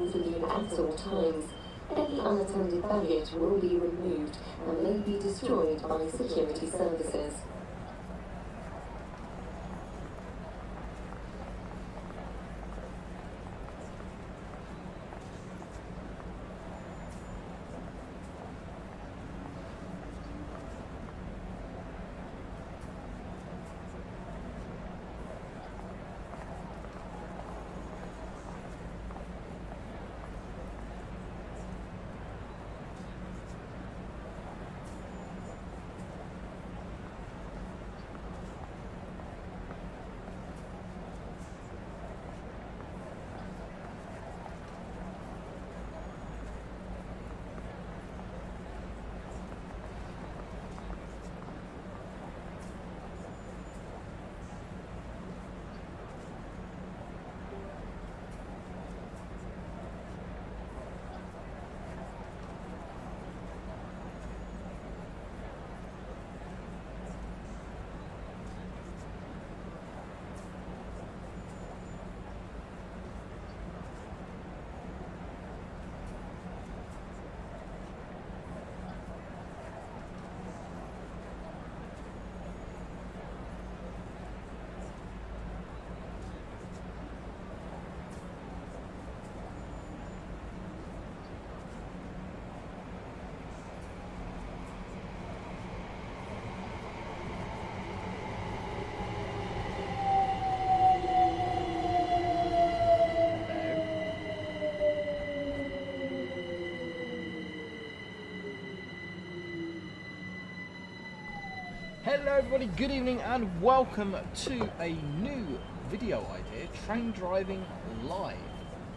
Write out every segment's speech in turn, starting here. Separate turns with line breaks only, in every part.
phones and unit at all times. Any unattended baggage will be removed and may be destroyed by security services.
Hello everybody, good evening and welcome to a new video idea, train driving live,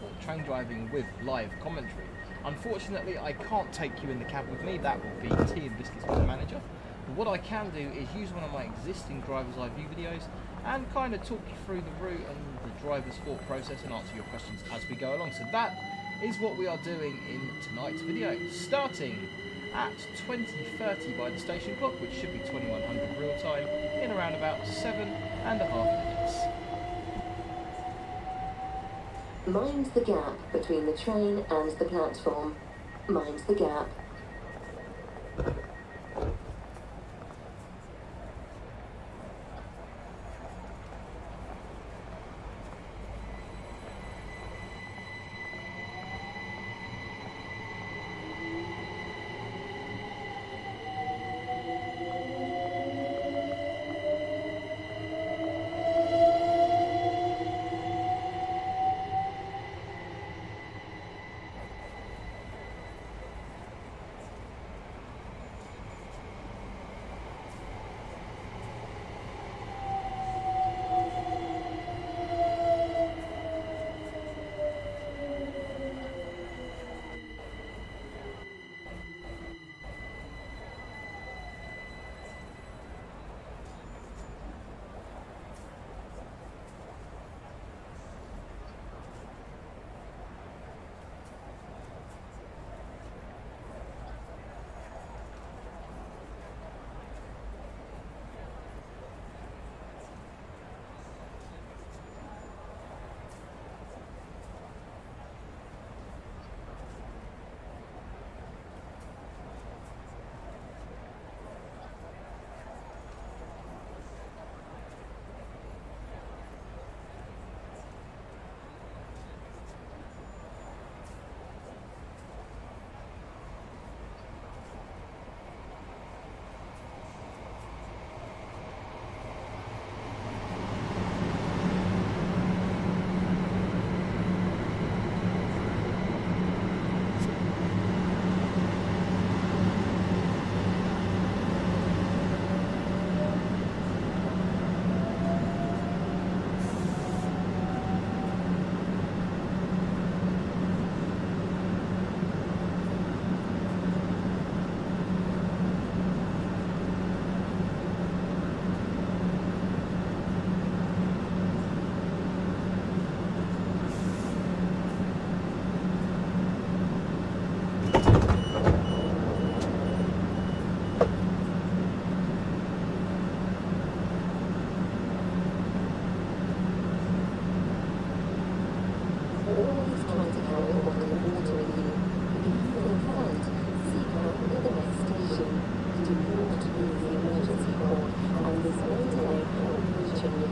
or train driving with live commentary. Unfortunately I can't take you in the cab with me, that would be T and Biscuits with the manager. But what I can do is use one of my existing driver's eye view videos and kind of talk you through the route and the driver's thought process and answer your questions as we go along. So that is what we are doing in tonight's video, starting at 20:30 by the station clock, which should be 2100 real time, in around about 7.5 minutes.
Mind the gap between the train and the platform. Mind the gap. always try to carry a bottle of water with you. If you feel faint, seek help at the next station. Do not use the emergency cord, and this may delay help reaching you.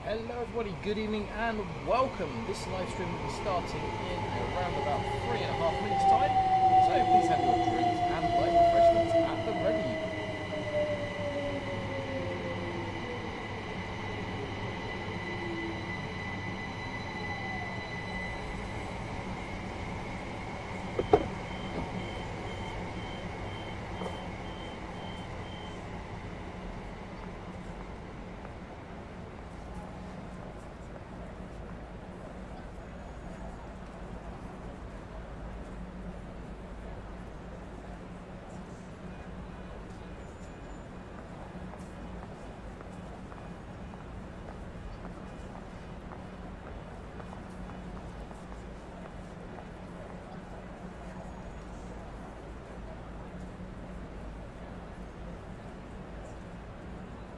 Hello everybody, good evening and welcome. This live stream will be starting in around about 3.5 minutes time, so please have your drinks and light refreshments at the ready.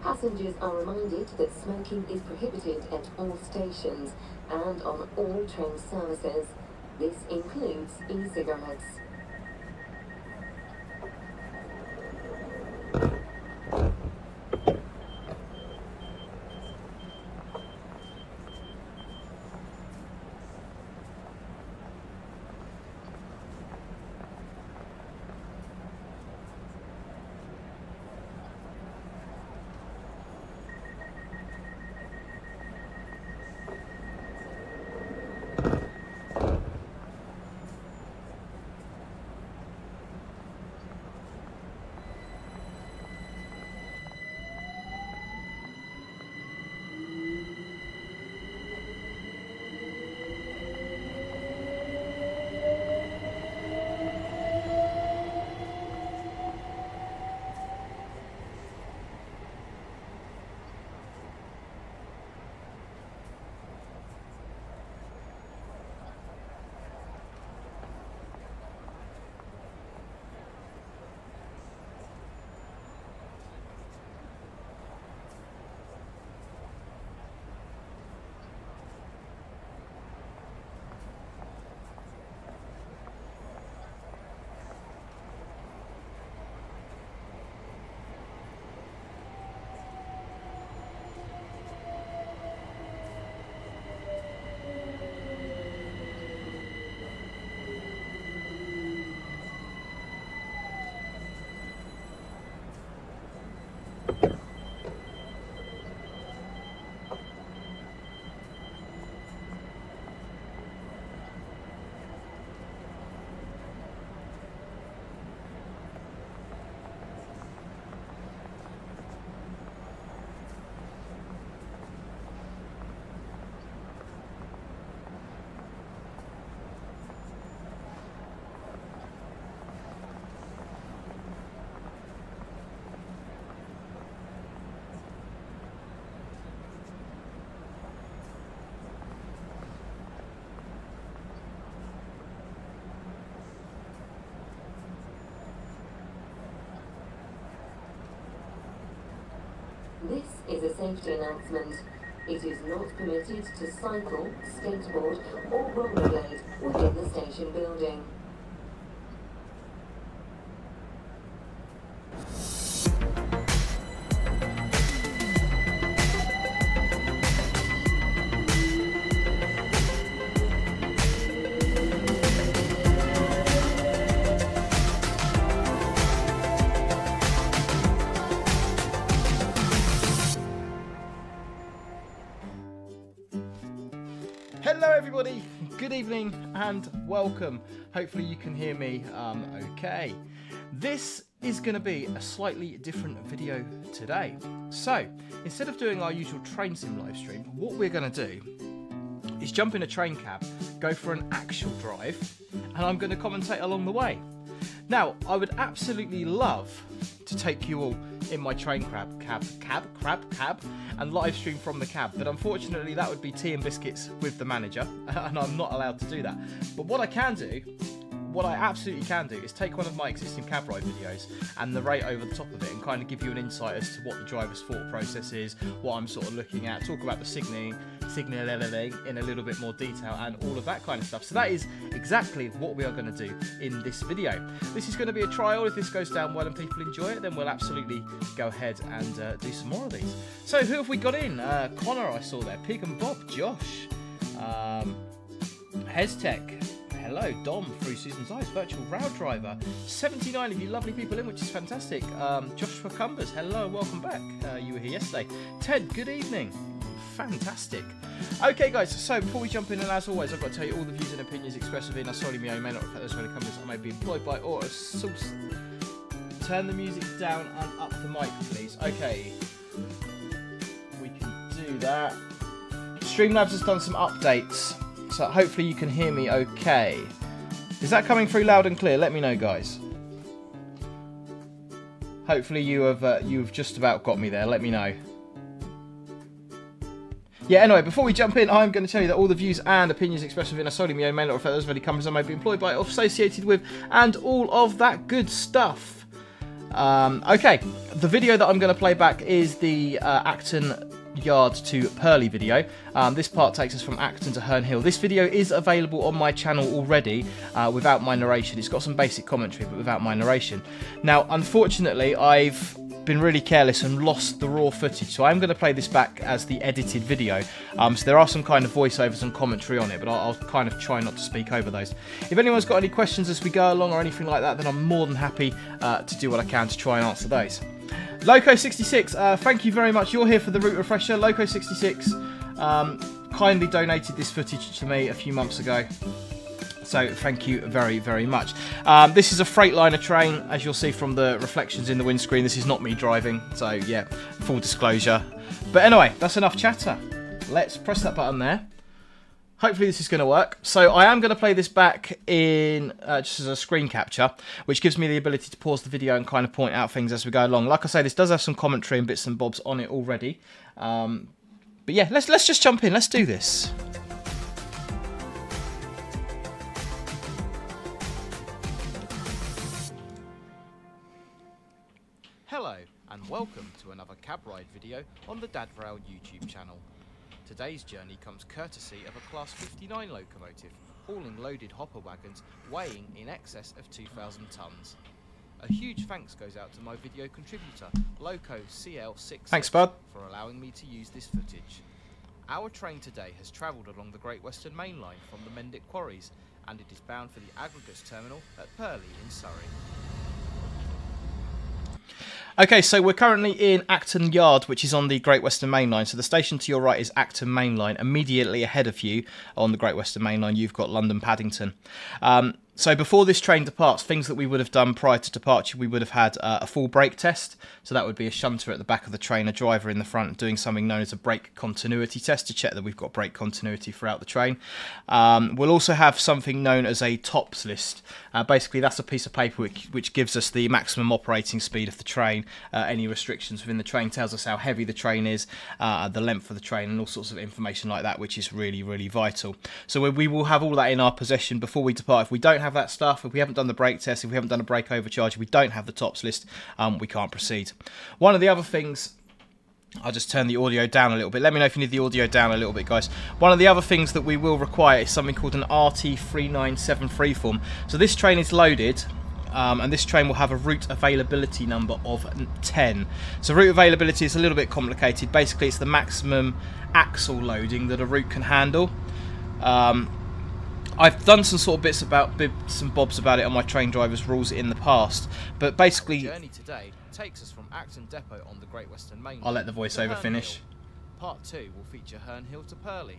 Passengers are reminded that smoking is prohibited at all stations and on all train services. This includes e-cigarettes. This is a safety announcement. It is not permitted to cycle, skateboard or rollerblade within the station building.
Hello everybody, good evening and welcome. Hopefully you can hear me okay. This is going to be a slightly different video today. So, instead of doing our usual train sim live stream, what we're going to do is jump in a train cab, go for an actual drive, and I'm going to commentate along the way. Now, I would absolutely love to take you all in my train cab and live stream from the cab, but unfortunately that would be tea and biscuits with the manager and I'm not allowed to do that. But what I absolutely can do is take one of my existing cab ride videos and narrate over the top of it and kind of give you an insight as to what the driver's thought process is, what I'm sort of looking at, talk about the signalling in a little bit more detail and all of that kind of stuff. So that is exactly what we are going to do in this video. This is going to be a trial. If this goes down well and people enjoy it, then we'll absolutely go ahead and do some more of these. So who have we got in? Connor, I saw there. Pig and Bob, Josh, Heztech. Hello, Dom, Through Susan's Eyes, Virtual Route Driver, 79 of you lovely people in, which is fantastic. Joshua Cumbers, hello, welcome back. You were here yesterday. Ted, good evening. Fantastic. Okay, guys, so before we jump in, and as always, I've got to tell you all the views and opinions expressed within us solely my own, may not reflect those of any companies I may be employed by or a source. Turn the music down and up the mic, please. Okay. We can do that. Streamlabs has done some updates. So hopefully you can hear me okay. Is that coming through loud and clear? Let me know, guys. Hopefully you've just about got me there. Let me know. Yeah, anyway, before we jump in, I'm going to tell you that all the views and opinions expressed within a solely my own may not reflect those of any companies I may be employed by or associated with, and all of that good stuff. Okay, the video that I'm going to play back is the Acton Yard to Purley video. This part takes us from Acton to Herne Hill. This video is available on my channel already without my narration. It's got some basic commentary but without my narration. Now unfortunately I've been really careless and lost the raw footage, so I'm going to play this back as the edited video. So there are some kind of voiceovers and commentary on it, but I'll kind of try not to speak over those. If anyone's got any questions as we go along or anything like that, then I'm more than happy to do what I can to try and answer those. Loco66, thank you very much. You're here for the route refresher. Loco66 kindly donated this footage to me a few months ago. So thank you very, very much. This is a Freightliner train, as you'll see from the reflections in the windscreen. This is not me driving, so yeah, full disclosure. But anyway, that's enough chatter. Let's press that button there. Hopefully this is going to work. So I am going to play this back in just as a screen capture, which gives me the ability to pause the video and kind of point out things as we go along. Like I say, this does have some commentary and bits and bobs on it already. But yeah, let's just jump in. Let's do this. Hello and welcome to another cab ride video on the Dadrail YouTube channel. Today's journey comes courtesy of a Class 59 locomotive, hauling loaded hopper wagons weighing in excess of 2,000 tonnes. A huge thanks goes out to my video contributor, Loco CL6, thanks, bud,
for allowing me to use this footage. Our train today has travelled along the Great Western Main Line from the Mendip Quarries, and it is bound for the aggregates terminal at Purley in Surrey.
Okay, so we're currently in Acton Yard, which is on the Great Western Main Line. So the station to your right is Acton Main Line. Immediately ahead of you on the Great Western Main Line, you've got London Paddington. So before this train departs, things that we would have done prior to departure, we would have had a full brake test. So that would be a shunter at the back of the train, a driver in the front doing something known as a brake continuity test to check that we've got brake continuity throughout the train. We'll also have something known as a TOPS list. Basically, that's a piece of paper which gives us the maximum operating speed of the train, any restrictions within the train, tells us how heavy the train is, the length of the train, and all sorts of information like that, which is really, really vital. So we will have all that in our possession before we depart. If we don't have that stuff, if we haven't done the brake test, if we haven't done a brake overcharge, if we don't have the TOPS list, we can't proceed. One of the other things I'll just turn the audio down a little bit. Let me know if you need the audio down a little bit, guys. One of the other things that we will require is something called an RT397 freeform. So this train is loaded, and this train will have a route availability number of 10. So route availability is a little bit complicated. Basically, it's the maximum axle loading that a route can handle. I've done some sort of bits and bobs about it on my train drivers rules in the past, but basically,
Our journey today takes us from Acton Depot on the Great Western Main Line.
I'll let the voiceover
to Herne
finish.
Hill. Part 2 will feature Herne Hill to Purley.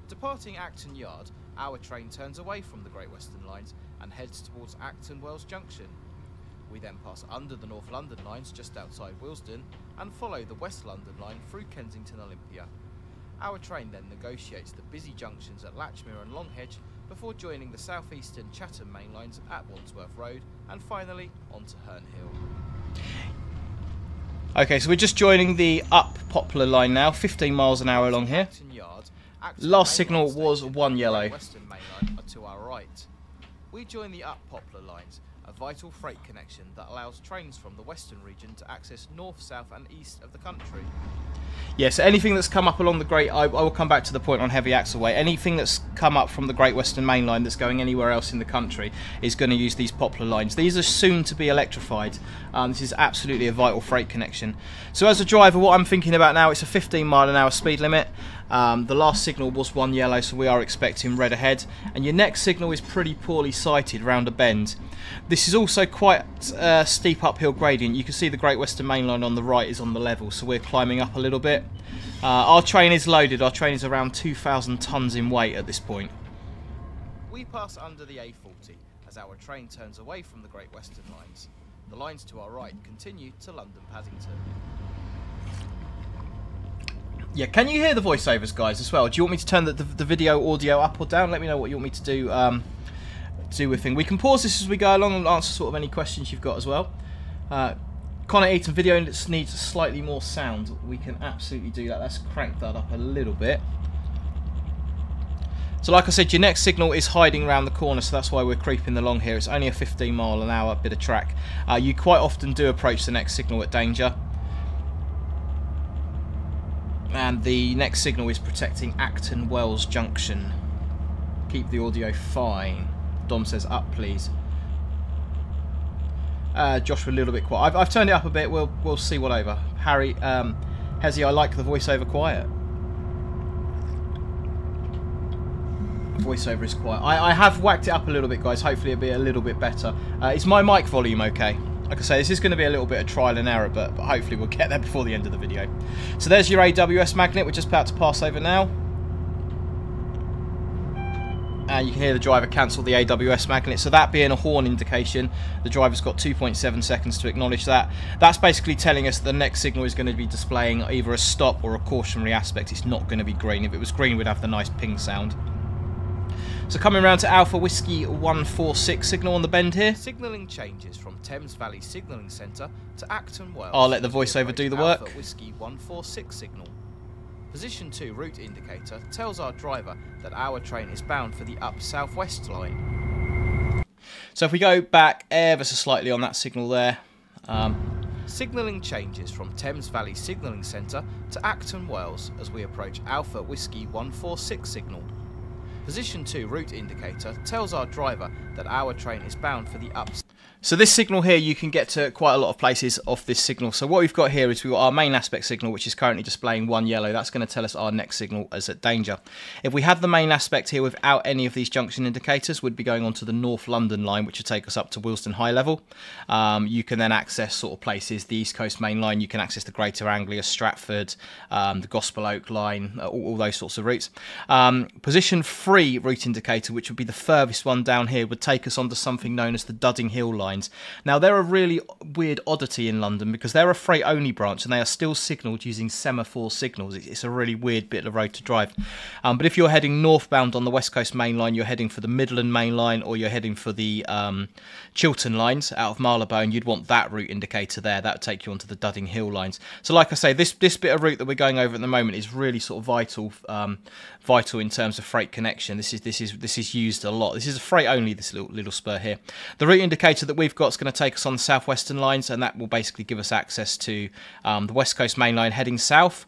Departing Acton Yard, our train turns away from the Great Western Lines and heads towards Acton Wells Junction. We then pass under the North London lines just outside Willesden and follow the West London line through Kensington Olympia. Our train then negotiates the busy junctions at Latchmere and Longhedge before joining the South Eastern Chatham main lines at Wandsworth Road and finally onto Herne Hill.
Okay, so we're just joining the up Poplar line now, 15 miles an hour along here.
Acton Yard, Acton
Last
main
signal
line
was
station
1
and the
yellow.
Great Western main line are to our right. We join the up Poplar lines, a vital freight connection that allows trains from the Western region to access north, south and east of the country.
Yeah, so anything that's come up along the Great, I will come back to the point on heavy axleway. Anything that's come up from the Great Western Main Line that's going anywhere else in the country is going to use these Poplar lines. These are soon to be electrified. This is absolutely a vital freight connection. So as a driver, what I'm thinking about now, it's a 15 mile an hour speed limit. The last signal was 1 yellow, so we are expecting red ahead. And your next signal is pretty poorly sighted round a bend. This is also quite a steep uphill gradient. You can see the Great Western Main Line on the right is on the level, so we're climbing up a little bit. Our train is loaded. Our train is around 2,000 tonnes in weight at this point.
We pass under the A40 as our train turns away from the Great Western lines. The lines to our right continue to London Paddington.
Yeah, can you hear the voiceovers, guys, as well? Do you want me to turn the video audio up or down? Let me know what you want me to do with things. We can pause this as we go along and answer sort of any questions you've got as well. Connor Eaton, video needs slightly more sound. We can absolutely do that. Let's crank that up a little bit. So like I said, your next signal is hiding around the corner, so that's why we're creeping along here. It's only a 15 mile an hour bit of track. You quite often do approach the next signal at danger. And the next signal is protecting Acton Wells Junction. Keep the audio fine. Dom says up, please. Joshua a little bit quiet. I've turned it up a bit. We'll see what over. Harry, Hezzy, I like the voiceover quiet. Voiceover is quiet. I have whacked it up a little bit, guys. Hopefully it'll be a little bit better. Is my mic volume okay? Like I say, this is going to be a little bit of trial and error, but hopefully we'll get there before the end of the video. So there's your AWS magnet. We're just about to pass over now. And you can hear the driver cancel the AWS magnet. So that being a horn indication, the driver's got 2.7 seconds to acknowledge that. That's basically telling us the next signal is going to be displaying either a stop or a cautionary aspect. It's not going to be green. If it was green, we'd have the nice ping sound. So coming round to Alpha Whiskey 146 signal on the bend here.
Signalling changes from Thames Valley Signalling Centre to Acton Wells.
I'll let the voiceover do the work.
Alpha Whiskey 146 signal. Position 2 route indicator tells our driver that our train is bound for the up southwest line.
So if we go back ever so slightly on that signal there.
Signalling changes from Thames Valley Signalling Centre to Acton Wells as we approach Alpha Whiskey 146 signal. Position 2 route indicator tells our driver that our train is bound for the up.
So this signal here, you can get to quite a lot of places off this signal. So what we've got here is we've got our main aspect signal, which is currently displaying 1 yellow. That's going to tell us our next signal is at danger. If we had the main aspect here without any of these junction indicators, we'd be going on to the North London line, which would take us up to Willesden High Level. You can then access sort of places, the East Coast Main Line. You can access the Greater Anglia, Stratford, the Gospel Oak line, all those sorts of routes. Position 3 route indicator, which would be the furthest one down here, would take us onto something known as the Dudding Hill line. Now they're a really weird oddity in London because they're a freight only branch and they are still signalled using semaphore signals. It's a really weird bit of road to drive. But if you're heading northbound on the West Coast Main Line, you're heading for the Midland Main Line or you're heading for the Chiltern lines out of Marylebone, you'd want that route indicator there. That would take you onto the Dudding Hill lines. So like I say, this bit of route that we're going over at the moment is really sort of vital in terms of freight connection. connection. This is used a lot. This is a freight only, this little spur here. The route indicator that we've got is going to take us on the southwestern lines, and that will basically give us access to the West Coast main line heading south.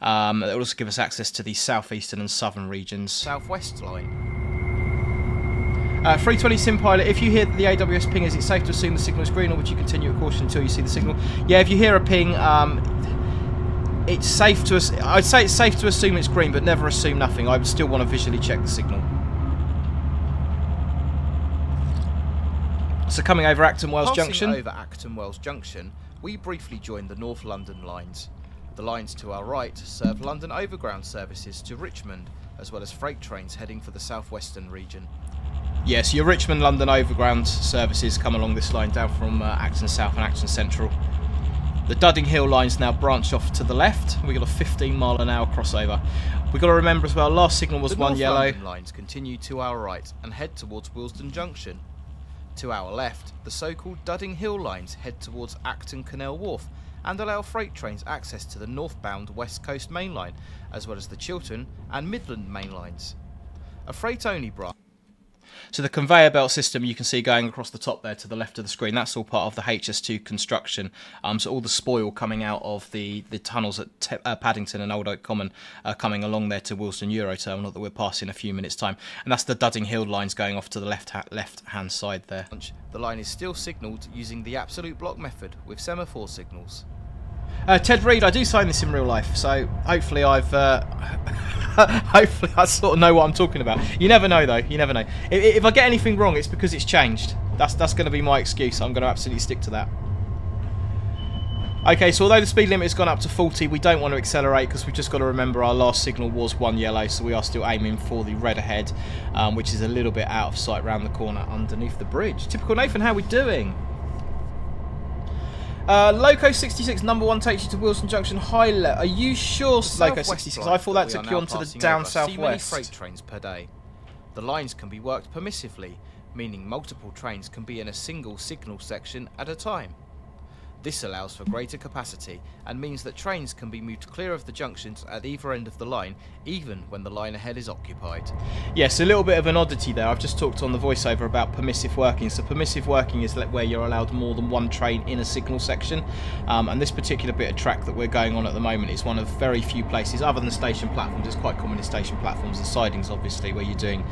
It will also give us access to the southeastern and southern regions.
Southwest line.
320 SimPilot, if you hear the AWS ping, is it safe to assume the signal is green, or would you continue at caution until you see the signal? Yeah, if you hear a ping, it's safe to... I'd say it's safe to assume it's green, but never assume nothing. I would still want to visually check the signal. So coming over Acton Wells Junction.
Over Acton Wells Junction, we briefly joined the North London lines. The lines to our right serve London Overground services to Richmond, as well as freight trains heading for the southwestern region.
Yes, your Richmond London Overground services come along this line down from Acton South and Acton Central. The Dudding Hill lines now branch off to the left. We've got a 15-mile-an-hour crossover. We've got to remember as well, last signal was one yellow.
The North London lines continue to our right and head towards Willesden Junction. To our left, the so-called Dudding Hill lines head towards Acton Canal Wharf and allow freight trains access to the northbound West Coast main line, as well as the Chiltern and Midland main lines. A freight-only branch.
So the conveyor belt system you can see going across the top there to the left of the screen, that's all part of the HS2 construction. So all the spoil coming out of the tunnels at Paddington and Old Oak Common coming along there to Willesden Euroterminal that we're passing in a few minutes' time. And that's the Dudding Hill lines going off to the left-hand side there.
The line is still signalled using the absolute block method with semaphore signals.
Ted Reed, I do sign this in real life, so hopefully hopefully I sort of know what I'm talking about. You never know, though. You never know. If I get anything wrong, it's because it's changed. That's going to be my excuse. I'm going to absolutely stick to that. Okay, so although the speed limit has gone up to 40, we don't want to accelerate because we've just got to remember our last signal was one yellow, so we are still aiming for the red ahead, which is a little bit out of sight round the corner underneath the bridge. Typical Nathan, how are we doing? Loco 66, number 1 takes you to Willesden Junction. Are you sure, Loco 66? I thought that took you on to the down southwest.
Freight trains per day. The lines can be worked permissively, meaning multiple trains can be in a single signal section at a time. This allows for greater capacity and means that trains can be moved clear of the junctions at either end of the line, even when the line ahead is occupied.
Yes, a little bit of an oddity there. I've just talked on the voiceover about permissive working. So permissive working is where you're allowed more than one train in a signal section. And this particular bit of track that we're going on at the moment is one of very few places, other than station platforms. It's quite common in station platforms and sidings, obviously, where you're doing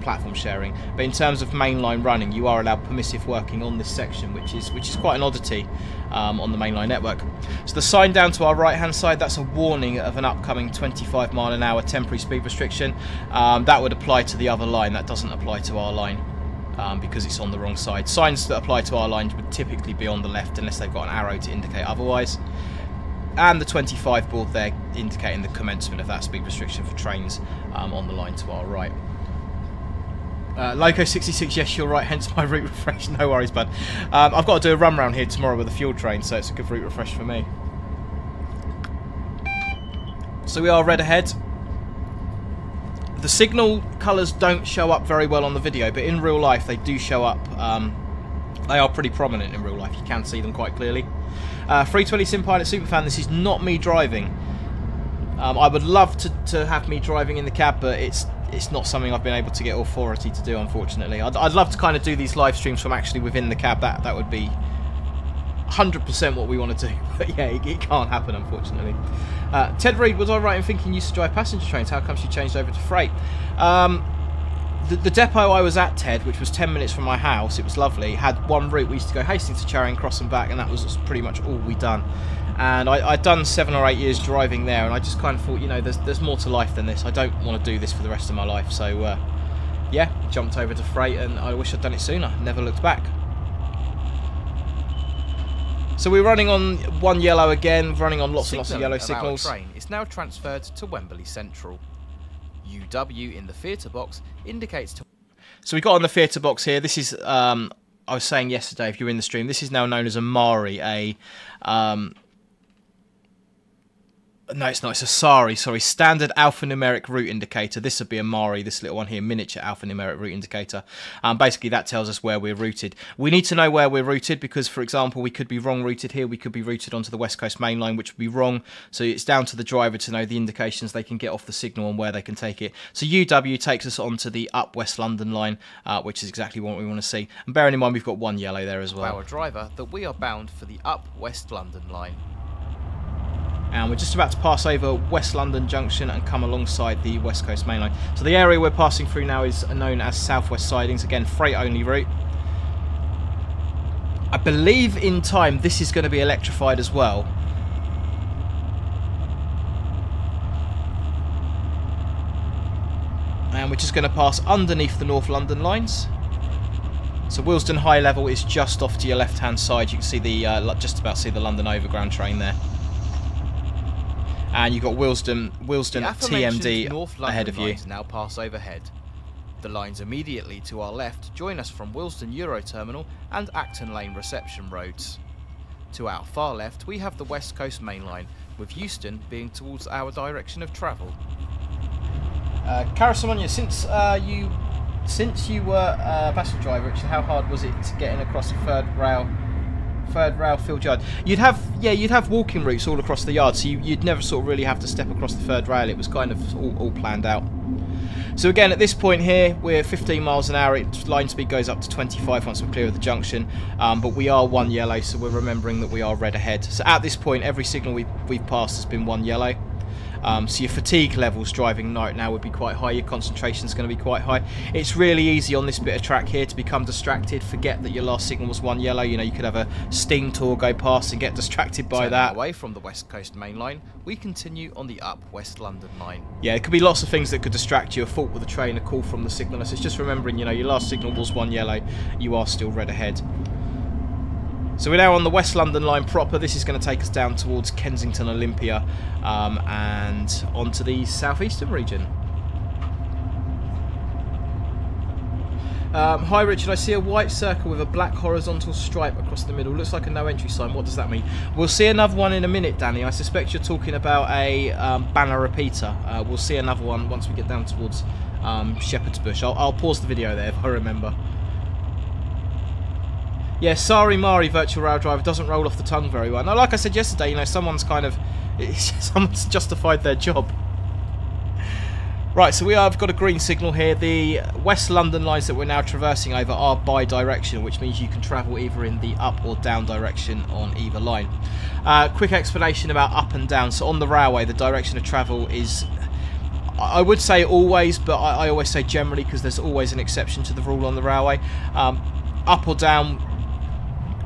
platform sharing. But in terms of mainline running, you are allowed permissive working on this section, which is quite an oddity. On the mainline network. So the sign down to our right hand side, that's a warning of an upcoming 25-mile-an-hour temporary speed restriction. That would apply to the other line, that doesn't apply to our line because it's on the wrong side. Signs that apply to our line would typically be on the left unless they've got an arrow to indicate otherwise. And the 25 board there indicating the commencement of that speed restriction for trains on the line to our right. Loco 66, yes, you're right, hence my route refresh. No worries, bud. I've got to do a run round here tomorrow with a fuel train, so it's a good route refresh for me. So we are red ahead. The signal colours don't show up very well on the video, but in real life they do show up. They are pretty prominent in real life. You can see them quite clearly. 320 SimPilot Superfan, this is not me driving. I would love to have me driving in the cab, but it's not something I've been able to get authority to do, unfortunately. I'd love to kind of do these live streams from actually within the cab. That would be 100% what we want to do. But yeah, it can't happen, unfortunately. Ted Reed, was I right in thinking you used to drive passenger trains? How come you changed over to freight? The depot I was at, Ted, which was 10 minutes from my house, it was lovely, had one route. We used to go Hastings to Charing Cross and back, and that was pretty much all we'd done. And I'd done 7 or 8 years driving there, and I just kind of thought, you know, there's more to life than this. I don't want to do this for the rest of my life. So, yeah, jumped over to freight, and I wish I'd done it sooner. Never looked back. So we're running on one yellow again, running on lots and lots of yellow signals.
Our train is now transferred to Wembley Central. UW in the theatre box indicates to...
So we got on the theatre box here. This is, I was saying yesterday, if you're in the stream, this is now known as a Mari, a No, it's not. It's a SARI, sorry, standard alphanumeric route indicator. This would be a MARI, this little one here, miniature alphanumeric route indicator. Basically, that tells us where we're routed. We need to know where we're routed because, for example, we could be wrong routed here. We could be routed onto the West Coast Main Line, which would be wrong. So it's down to the driver to know the indications they can get off the signal and where they can take it. So UW takes us onto the up West London line, which is exactly what we want to see. And bearing in mind, we've got one yellow there as well.
Our driver that we are bound for the up West London line.
And we're just about to pass over West London Junction and come alongside the West Coast Main Line. So the area we're passing through now is known as Southwest Sidings. Again, freight only route. I believe in time this is going to be electrified as well. And we're just going to pass underneath the North London lines. So Willesden High Level is just off to your left hand side. You can see the just about see the London Overground train there. And you've got Willesden TMD
North London
ahead of you.
Lines now pass overhead. The lines immediately to our left join us from Willesden Euro Terminal and Acton Lane reception roads. To our far left we have the West Coast Main Line, with Euston being towards our direction of travel.
Karasamonia, since you were a vessel driver, actually, how hard was it getting across the third rail field yard? You'd have walking routes all across the yard, so you'd never sort of really have to step across the third rail. It was kind of all planned out. So again, at this point here, we're 15 miles an hour. Line speed goes up to 25 once we're clear of the junction, but we are one yellow, so we're remembering that we are red ahead. So at this point, every signal we've passed has been one yellow. So your fatigue levels driving night now would be quite high, your concentration is going to be quite high. It's really easy on this bit of track here to become distracted, forget that your last signal was one yellow. You know, you could have a steam tour go past and get distracted by that.
Away from the West Coast Main Line, we continue on the up West London line.
Yeah, it could be lots of things that could distract you, a fault with the train, a call from the signalist. So it's just remembering, you know, your last signal was one yellow, you are still red ahead. So we're now on the West London line proper. This is going to take us down towards Kensington Olympia and onto the southeastern region. Hi Richard, I see a white circle with a black horizontal stripe across the middle. Looks like a no entry sign. What does that mean? We'll see another one in a minute, Danny. I suspect you're talking about a banner repeater. We'll see another one once we get down towards Shepherd's Bush. I'll pause the video there if I remember. Yeah, Sari Mari Virtual Rail Driver doesn't roll off the tongue very well. Now, like I said yesterday, you know, someone's justified their job. Right, so I've got a green signal here. The West London lines that we're now traversing over are bi-directional, which means you can travel either in the up or down direction on either line. Quick explanation about up and down. So on the railway, the direction of travel is, I would say always, but I always say generally because there's always an exception to the rule on the railway. Up or down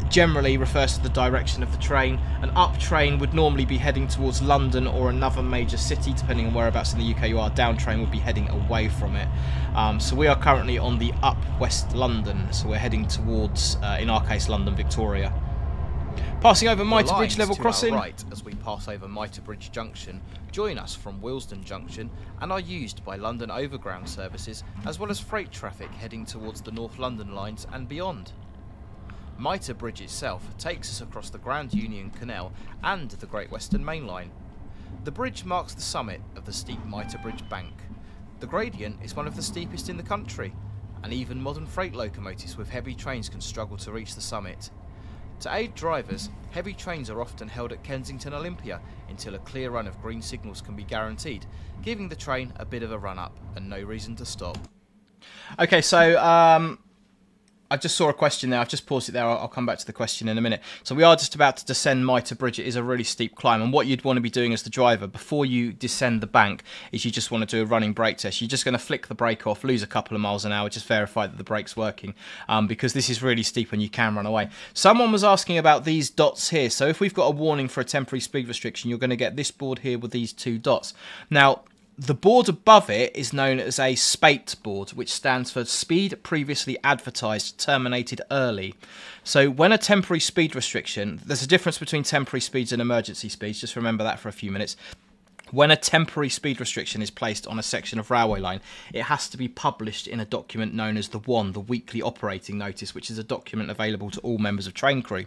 generally refers to the direction of the train. An up train would normally be heading towards London or another major city, depending on whereabouts in the UK you are. Down train would be heading away from it. So we are currently on the up West London, so we're heading towards, in our case, London Victoria. Passing over Mitre Bridge level crossing.
To our right, as we pass over Mitre Bridge Junction, join us from Willesden Junction and are used by London Overground services as well as freight traffic heading towards the North London lines and beyond. Mitre Bridge itself takes us across the Grand Union Canal and the Great Western Main Line. The bridge marks the summit of the steep Mitre Bridge bank. The gradient is one of the steepest in the country, and even modern freight locomotives with heavy trains can struggle to reach the summit. To aid drivers, heavy trains are often held at Kensington Olympia until a clear run of green signals can be guaranteed, giving the train a bit of a run up and no reason to stop.
Okay, so I just saw a question there. I've just paused it there. I'll come back to the question in a minute. So we are just about to descend Mitre Bridge. It is a really steep climb, and what you'd want to be doing as the driver before you descend the bank is you just want to do a running brake test. You're just going to flick the brake off, lose a couple of miles an hour, just verify that the brake's working, because this is really steep and you can run away. Someone was asking about these dots here. So if we've got a warning for a temporary speed restriction, you're going to get this board here with these two dots. Now, the board above it is known as a SPATE board, which stands for Speed Previously Advertised Terminated Early. So when a temporary speed restriction, there's a difference between temporary speeds and emergency speeds, just remember that for a few minutes. When a temporary speed restriction is placed on a section of railway line, it has to be published in a document known as the WON, the Weekly Operating Notice, which is a document available to all members of train crew.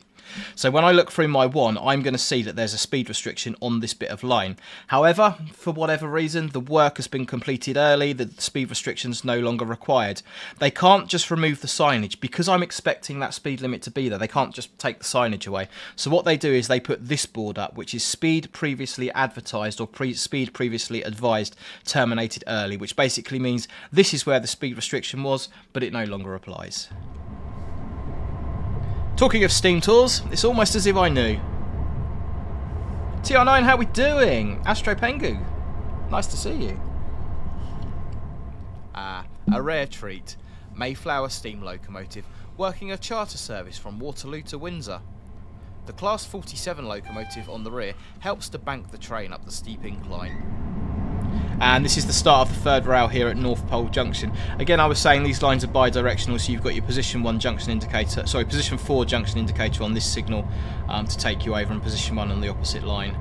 So when I look through my WON, I'm going to see that there's a speed restriction on this bit of line. However, for whatever reason, the work has been completed early, the speed restriction's no longer required. They can't just remove the signage, because I'm expecting that speed limit to be there. They can't just take the signage away. So what they do is they put this board up, which is speed previously advertised or speed previously advised terminated early, which basically means this is where the speed restriction was, but it no longer applies. Talking of Steam Tours, it's almost as if I knew. TR9, how we doing? Astro Pengu, nice to see you.
A rare treat. Mayflower steam locomotive working a charter service from Waterloo to Windsor. The Class 47 locomotive on the rear helps to bank the train up the steep incline.
And this is the start of the third rail here at North Pole Junction. Again, I was saying these lines are bi-directional, so you've got your position 1 junction indicator, sorry, position 4 junction indicator on this signal to take you over, and position 1 on the opposite line.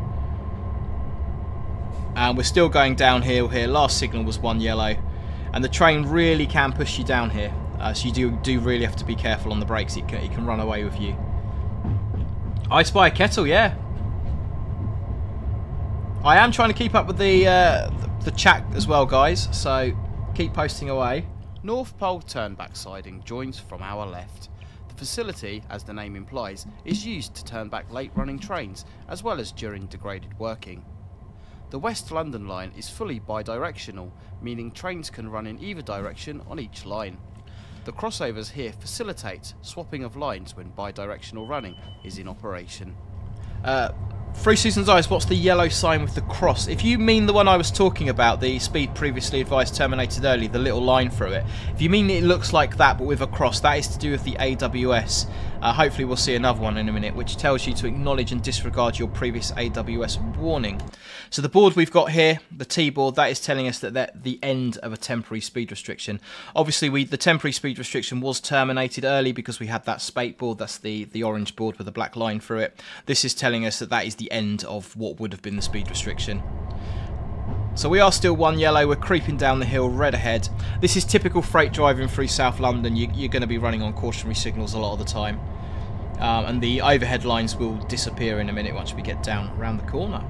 And we're still going downhill here. Last signal was 1 yellow, and the train really can push you down here, so you do really have to be careful on the brakes. It can run away with you. I spy a kettle, yeah. I am trying to keep up with the chat as well, guys, so keep posting away.
North Pole turnback siding joins from our left. The facility, as the name implies, is used to turn back late running trains as well as during degraded working. The West London line is fully bi-directional, meaning trains can run in either direction on each line. The crossovers here facilitate swapping of lines when bi-directional running is in operation.
Three Seasons Eyes, what's the yellow sign with the cross? If you mean the one I was talking about, the speed previously advised terminated early, the little line through it, if you mean it looks like that but with a cross, that is to do with the AWS. Hopefully we'll see another one in a minute, which tells you to acknowledge and disregard your previous AWS warning. So the board we've got here, the T board, that is telling us that they're the end of a temporary speed restriction. Obviously the temporary speed restriction was terminated early because we had that spate board, that's the orange board with a black line through it. This is telling us that that is the end of what would have been the speed restriction. So we are still 1 yellow, we're creeping down the hill, red ahead. This is typical freight driving through South London. You're going to be running on cautionary signals a lot of the time. And the overhead lines will disappear in a minute once we get down around the corner.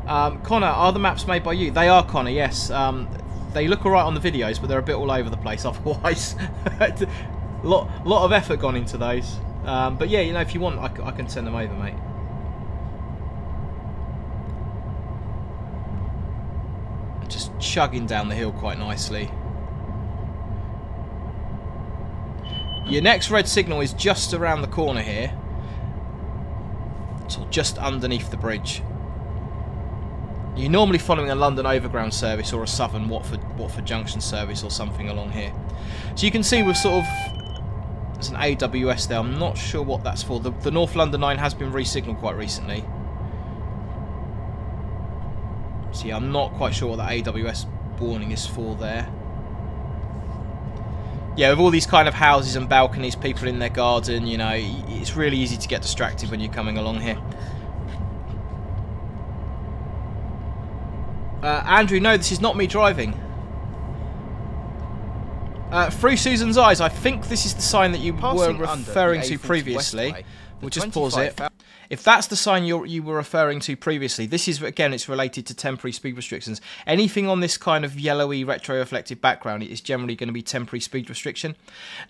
Connor, are the maps made by you? They are, Connor, yes. They look alright on the videos, but they're a bit all over the place otherwise. lot of effort gone into those. But yeah, you know, if you want, I can send them over, mate. Just chugging down the hill quite nicely. Your next red signal is just around the corner here, so just underneath the bridge. You're normally following a London Overground service or a Southern Watford Junction service or something along here. So you can see we're sort of, there's an AWS there. I'm not sure what that's for. The North London line has been re-signalled quite recently. So yeah, I'm not quite sure what that AWS warning is for there. Yeah, with all these kind of houses and balconies, people in their garden, you know, it's really easy to get distracted when you're coming along here. Andrew, no, this is not me driving. Through Susan's Eyes, I think this is the sign that you were referring to previously. We'll just pause it. If that's the sign you were referring to previously, this is, again, it's related to temporary speed restrictions. Anything on this kind of yellowy retroreflective background is generally going to be temporary speed restriction.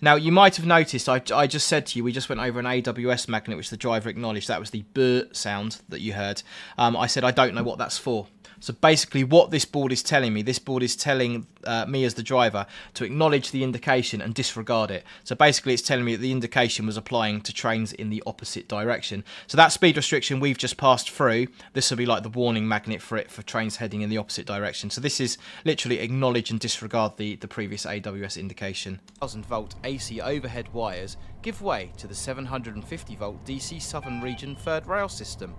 Now, you might have noticed, I just said to you, we just went over an AWS magnet, which the driver acknowledged. That was the B sound that you heard. I said, I don't know what that's for. So basically what this board is telling me, this board is telling me as the driver to acknowledge the indication and disregard it. So basically it's telling me that the indication was applying to trains in the opposite direction. So that speed restriction we've just passed through, this will be like the warning magnet for it for trains heading in the opposite direction. So this is literally acknowledge and disregard the previous AWS indication.
1000 volt AC overhead wires give way to the 750 volt DC Southern Region third rail system.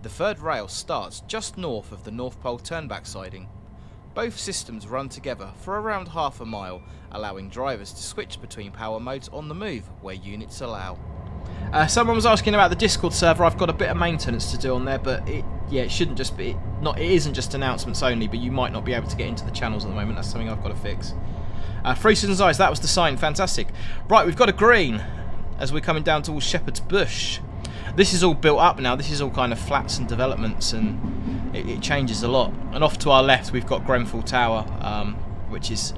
The third rail starts just north of the North Pole turnback siding. Both systems run together for around half a mile, allowing drivers to switch between power modes on the move where units allow.
Someone was asking about the Discord server. I've got a bit of maintenance to do on there, but yeah, it shouldn't just be, it isn't just announcements only, but you might not be able to get into the channels at the moment. That's something I've got to fix. Free Citizens Eyes, that was the sign, fantastic. Right, we've got a green as we're coming down towards Shepherd's Bush. This is all built up now. This is all kind of flats and developments, and it changes a lot. And off to our left, we've got Grenfell Tower, which is,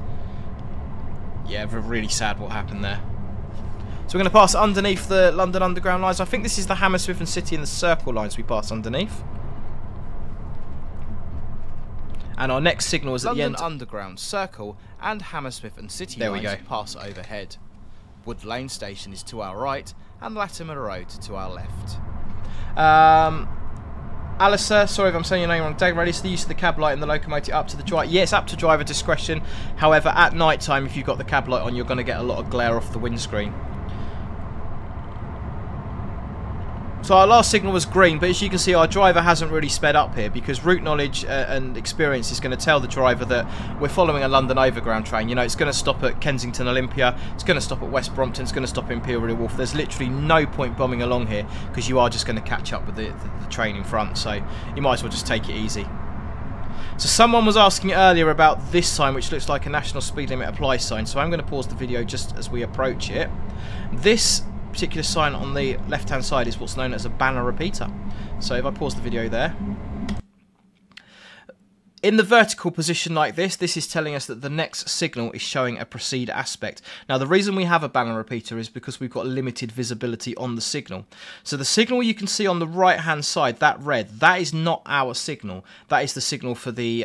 yeah, really sad what happened there. So we're going to pass underneath the London Underground lines. I think this is the Hammersmith and City and the Circle lines we pass underneath. And our next signal is at the end.
London Underground, Circle and Hammersmith and City lines pass overhead. Wood Lane Station is to our right and Latimer Road to our left.
Alistair, sorry if I'm saying your name wrong. Ready to the use of the cab light and the locomotive up to the driver. Yeah, it's up to driver discretion. However, at night time, if you've got the cab light on, you're going to get a lot of glare off the windscreen. So our last signal was green, but as you can see, our driver hasn't really sped up here because route knowledge and experience is going to tell the driver that we're following a London Overground train. You know, it's going to stop at Kensington Olympia, it's going to stop at West Brompton, it's going to stop at Imperial Wharf. There's literally no point bombing along here because you are just going to catch up with the train in front, so you might as well just take it easy. So someone was asking earlier about this sign, which looks like a national speed limit apply sign, so I'm going to pause the video just as we approach it. This particular sign on the left hand side is what's known as a banner repeater. So if I pause the video there, in the vertical position like this is telling us that the next signal is showing a proceed aspect. Now the reason we have a banner repeater is because we've got limited visibility on the signal. So the signal you can see on the right hand side, that red, that is not our signal. That is the signal for the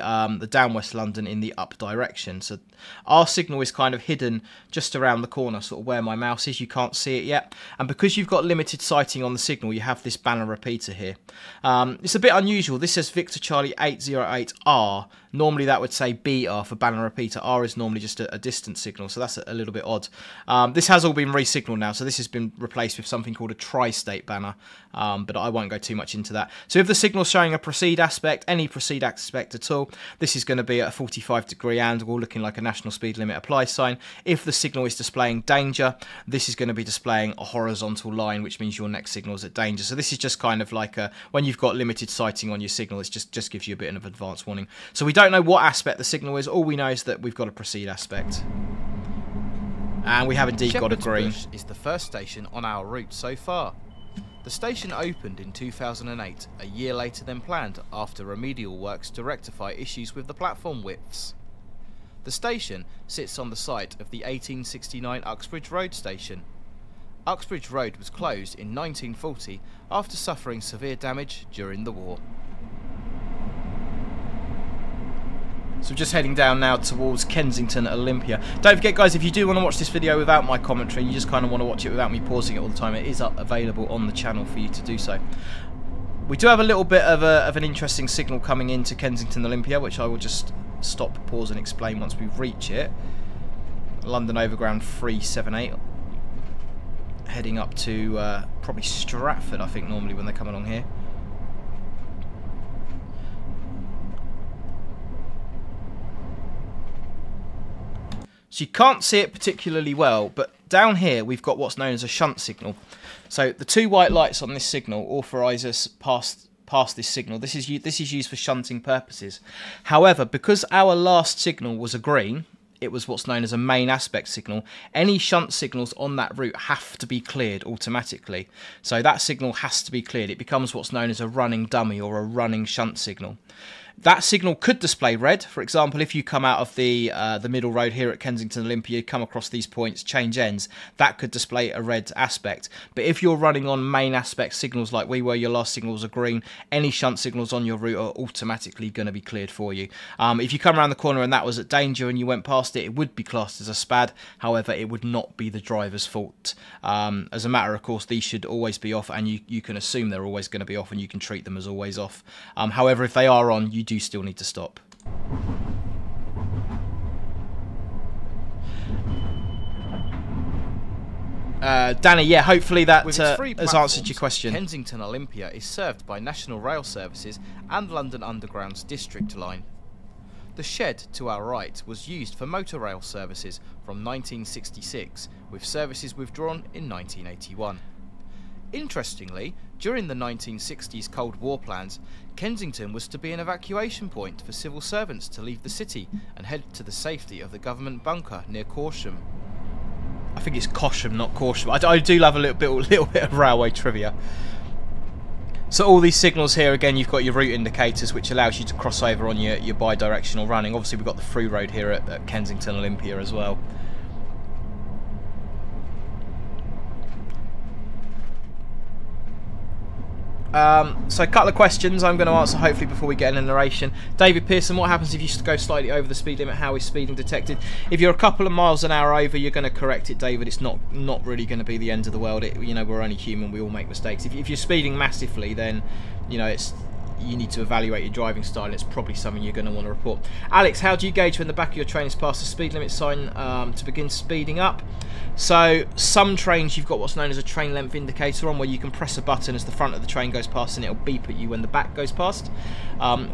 down West London in the up direction. So our signal is kind of hidden just around the corner, sort of where my mouse is. You can't see it yet. And because you've got limited sighting on the signal, you have this banner repeater here. It's a bit unusual. This says Victor Charlie 808R. Normally that would say BR for banner repeater. R is normally just a distance signal, so that's a little bit odd. This has all been re-signalled now, so this has been replaced with something called a tri-state banner, but I won't go too much into that. So if the signal's showing a proceed aspect, any proceed aspect at all, this is going to be at a 45-degree angle, looking like a national speed limit apply sign. If the signal is displaying danger, this is going to be displaying a horizontal line, which means your next signal is at danger. So this is just kind of like when you've got limited sighting on your signal, it just gives you a bit of advance warning. So we don't know what aspect the signal is. All we know is that we've got a proceed aspect. And we have indeed got a green.
Bush is the first station on our route so far. The station opened in 2008, a year later than planned, after remedial works to rectify issues with the platform widths. The station sits on the site of the 1869 Uxbridge Road station. Uxbridge Road was closed in 1940 after suffering severe damage during the war.
So just heading down now towards Kensington Olympia. Don't forget, guys, if you do want to watch this video without my commentary, you just kind of want to watch it without me pausing it all the time, it is available on the channel for you to do so. We do have a little bit of an interesting signal coming into Kensington Olympia, which I will just stop, pause and explain once we reach it. London Overground 378. Heading up to probably Stratford, I think, normally when they come along here. So you can't see it particularly well, but down here we've got what's known as a shunt signal. So the two white lights on this signal authorise us past this signal. This is used for shunting purposes. However, because our last signal was a green, it was what's known as a main aspect signal. Any shunt signals on that route have to be cleared automatically. So that signal has to be cleared. It becomes what's known as a running dummy or a running shunt signal. That signal could display red. For example, if you come out of the middle road here at Kensington Olympia, come across these points, change ends, that could display a red aspect. But if you're running on main aspect signals like we were, your last signals are green, any shunt signals on your route are automatically going to be cleared for you. If you come around the corner and that was at danger and you went past it, it would be classed as a SPAD. However, it would not be the driver's fault. As a matter of course, these should always be off, and you can assume they're always going to be off, and you can treat them as always off. However, if they are on, you do still need to stop. Danny, yeah, hopefully that has answered your question.
Kensington Olympia is served by National Rail Services and London Underground's District Line. The shed to our right was used for motor rail services from 1966, with services withdrawn in 1981. Interestingly, during the 1960s Cold War plans, Kensington was to be an evacuation point for civil servants to leave the city and head to the safety of the government bunker near Corsham.
I think it's Cosham, not Corsham. I do love a little bit of railway trivia. So all these signals here, again, you've got your route indicators, which allows you to cross over on your bi-directional running. Obviously, we've got the through road here at Kensington Olympia as well. So a couple of questions I'm going to answer hopefully before we get in the narration. David Pearson, what happens if you go slightly over the speed limit? How is speeding detected? If you're a couple of miles an hour over, you're going to correct it, David. It's not really going to be the end of the world. You know, we're only human. We all make mistakes. If you're speeding massively, then you know you need to evaluate your driving style, and it's probably something you're going to want to report. Alex, how do you gauge when the back of your train is past the speed limit sign to begin speeding up? So some trains you've got what's known as a train length indicator on, where you can press a button as the front of the train goes past and it'll beep at you when the back goes past.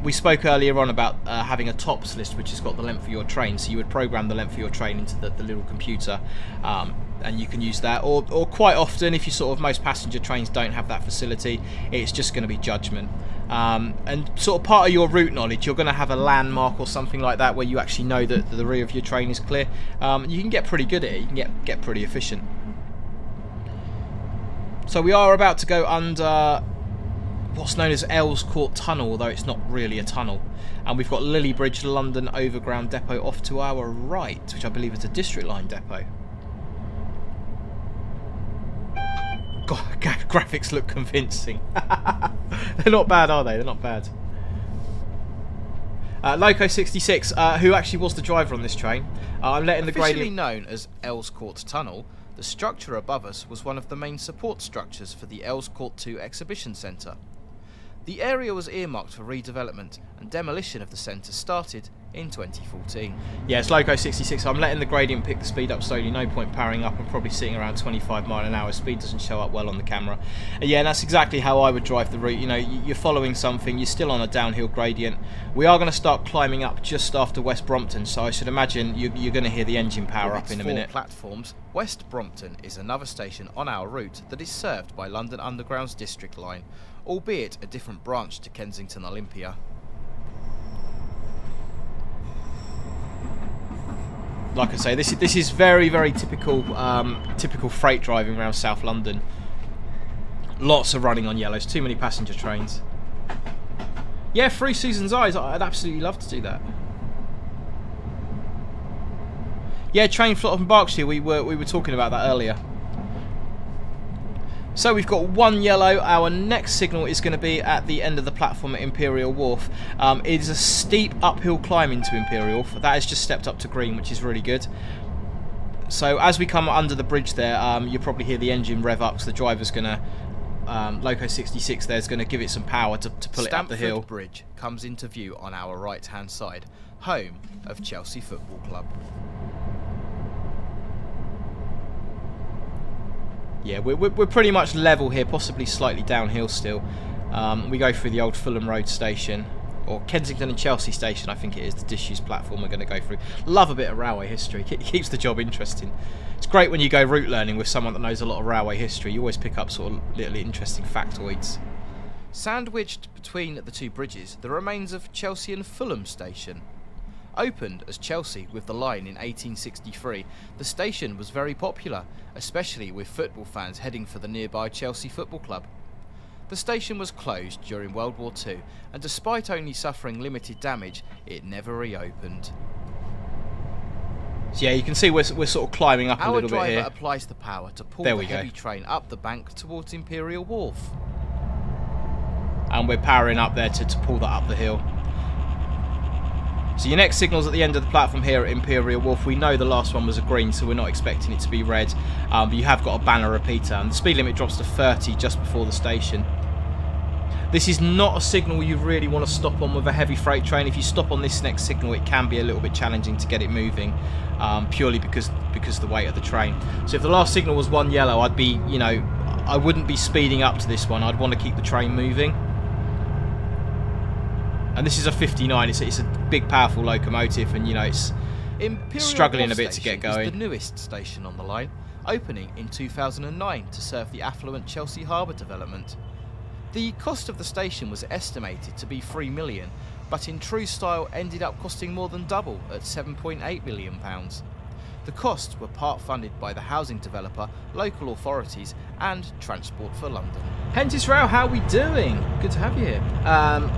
We spoke earlier on about having a TOPS list which has got the length of your train, so you would program the length of your train into the little computer, and you can use that, or quite often, if you most passenger trains don't have that facility, it's just going to be judgment. And sort of part of your route knowledge, you're going to have a landmark or something like that where you actually know that the rear of your train is clear. You can get pretty good at it. You can get pretty efficient. So we are about to go under what's known as Earls Court Tunnel, although it's not really a tunnel. And we've got Lillie Bridge London Overground Depot off to our right, which I believe is a District Line depot. God, graphics look convincing. They're not bad, are they? They're not bad. Loco66, who actually was the driver on this train. I'm letting the gradient...
Officially known as Earls Court Tunnel, the structure above us was one of the main support structures for the Earls Court 2 Exhibition Centre. The area was earmarked for redevelopment, and demolition of the centre started in 2014.
Yeah, it's Loco66. I'm letting the gradient pick the speed up slowly. No point powering up. I'm probably sitting around 25 miles an hour. Speed doesn't show up well on the camera. Yeah, and that's exactly how I would drive the route. You know, you're following something. You're still on a downhill gradient. We are going to start climbing up just after West Brompton, so I should imagine you're going to hear the engine power up in a minute.
Platforms, West Brompton is another station on our route that is served by London Underground's District Line, albeit a different branch to Kensington Olympia.
Like I say, this is very, very typical typical freight driving around South London. Lots of running on yellows, too many passenger trains. Yeah, Through Susan's Eyes, I'd absolutely love to do that. Yeah, train flop from Berkshire, we were talking about that earlier. So we've got one yellow. Our next signal is going to be at the end of the platform at Imperial Wharf. It is a steep uphill climb into Imperial Wharf. That has just stepped up to green, which is really good. So as we come under the bridge there, you'll probably hear the engine rev up, so the driver's going to, Loco66 there's going to give it some power to pull it up the hill.
Stamford Bridge comes into view on our right hand side, home of Chelsea Football Club.
Yeah, we're pretty much level here, possibly slightly downhill still. We go through the old Fulham Road station, or Kensington and Chelsea station, I think it is, the disused platform we're going to go through. Love a bit of railway history, it keeps the job interesting. It's great when you go route learning with someone that knows a lot of railway history. You always pick up sort of little interesting factoids.
Sandwiched between the two bridges, the remains of Chelsea and Fulham station. Opened as Chelsea with the line in 1863, the station was very popular, especially with football fans heading for the nearby Chelsea Football Club. The station was closed during World War II, and despite only suffering limited damage, it never reopened.
So yeah, you can see we're sort of climbing up a little bit here.
Our driver applies the power to pull the heavy train up the bank towards Imperial Wharf.
And we're powering up there to pull that up the hill. So your next signal's at the end of the platform here at Imperial Wharf. We know the last one was a green, so we're not expecting it to be red. But you have got a banner repeater, and the speed limit drops to 30 just before the station. This is not a signal you really want to stop on with a heavy freight train. If you stop on this next signal, it can be a little bit challenging to get it moving, purely because of the weight of the train. So if the last signal was one yellow, I'd be, you know, I wouldn't be speeding up to this one. I'd want to keep the train moving. And this is a 59, it's a big powerful locomotive, and you know it's
Imperial
struggling
Wharf
a bit to get going.
Is the newest station on the line, opening in 2009 to serve the affluent Chelsea Harbour development. The cost of the station was estimated to be £3 million, but in true style ended up costing more than double at £7.8 million. The costs were part funded by the housing developer, local authorities and Transport for London.
Hentis Rao, how are we doing? Good to have you here.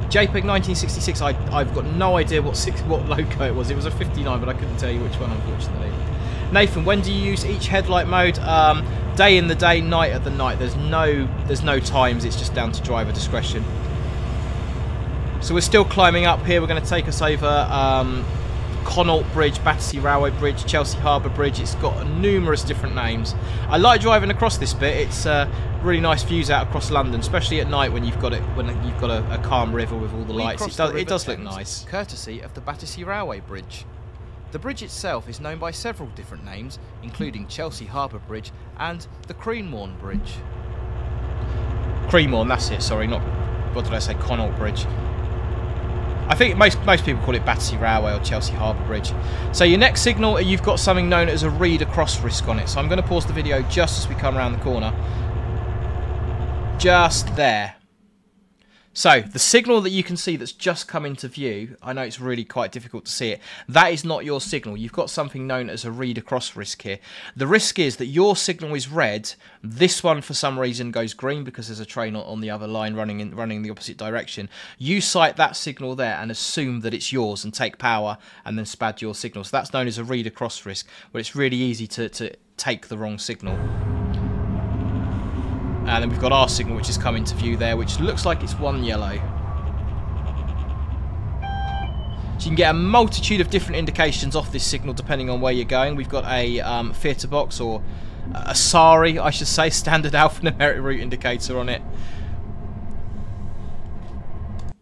JPEG 1966, I've got no idea what logo it was. It was a 59, but I couldn't tell you which one, unfortunately. Nathan, when do you use each headlight mode? Day in the day, night at the night. There's no times, it's just down to driver discretion. So we're still climbing up here. We're going to take us over Connaught Bridge, Battersea Railway Bridge, Chelsea Harbour Bridge. It's got numerous different names. I like driving across this bit. It's really nice views out across London, especially at night when you've got a calm river with all the lights. It does look nice.
Courtesy of the Battersea Railway Bridge. The bridge itself is known by several different names, including Chelsea Harbour Bridge and the Creamorn Bridge.
Creamorn, that's it. Sorry, not what did I say? Connaught Bridge. I think most people call it Battersea Railway or Chelsea Harbour Bridge. So your next signal, you've got something known as a read across risk on it. So I'm going to pause the video just as we come around the corner. Just there. So the signal that you can see that's just come into view, I know it's really quite difficult to see it, that is not your signal. You've got something known as a read across risk here. The risk is that your signal is red, this one for some reason goes green because there's a train on the other line running in the opposite direction. You sight that signal there and assume that it's yours and take power and then spad your signal. So that's known as a read across risk, where it's really easy to take the wrong signal. And then we've got our signal, which is come into view there, which looks like it's 1 yellow. So you can get a multitude of different indications off this signal depending on where you're going. We've got a theatre box, or a SARI, I should say, standard alphanumeric route indicator on it.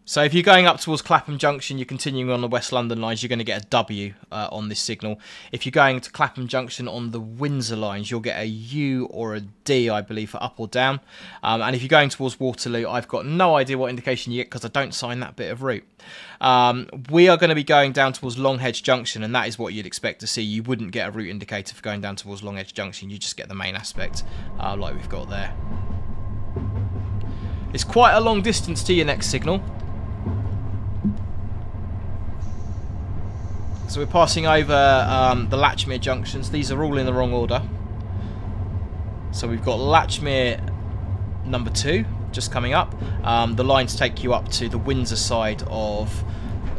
So if you're going up towards Clapham Junction, you're continuing on the West London lines, you're going to get a W on this signal. If you're going to Clapham Junction on the Windsor lines, you'll get a U or a D, I believe, for up or down. And if you're going towards Waterloo, I've got no idea what indication you get because I don't sign that bit of route. We are going to be going down towards Longhedge Junction, and that is what you'd expect to see. You wouldn't get a route indicator for going down towards Longhedge Junction. You just get the main aspect like we've got there. It's quite a long distance to your next signal. So we're passing over the Latchmere junctions. These are all in the wrong order. So we've got Latchmere number 2 just coming up. The lines take you up to the Windsor side of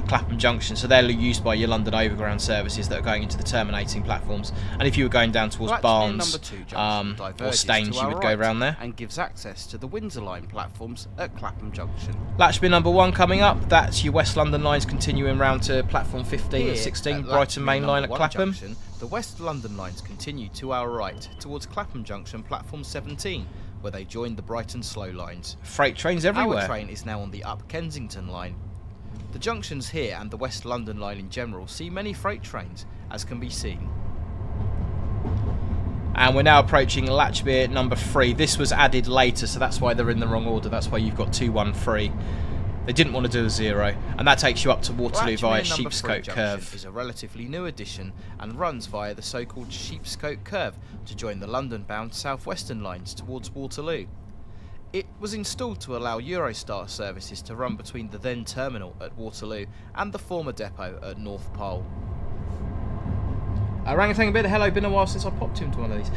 Clapham Junction, so they're used by your London Overground services that are going into the terminating platforms. And if you were going down towards Barnes or Staines, you would go around there.
And gives access to the Windsor line platforms at Clapham Junction.
Latchmere number 1 coming up. That's your West London lines continuing round to platform 15 and 16, Brighton Main Line at Clapham.
Junction, the West London lines continue to our right towards Clapham Junction, platform 17, where they join the Brighton slow lines.
Freight trains everywhere.
Our train is now on the Up Kensington line. The junctions here and the West London line in general see many freight trains, as can be seen.
And we're now approaching Latchmere number 3. This was added later, so that's why they're in the wrong order. That's why you've got 213. They didn't want to do a 0, and that takes you up to Waterloo via Sheepscote Curve.
Is a relatively new addition and runs via the so-called Sheepscote Curve to join the London-bound South Western lines towards Waterloo. It was installed to allow Eurostar services to run between the then terminal at Waterloo and the former depot at North Pole.
Orangutan Bit, hello, been a while since I popped into one of these.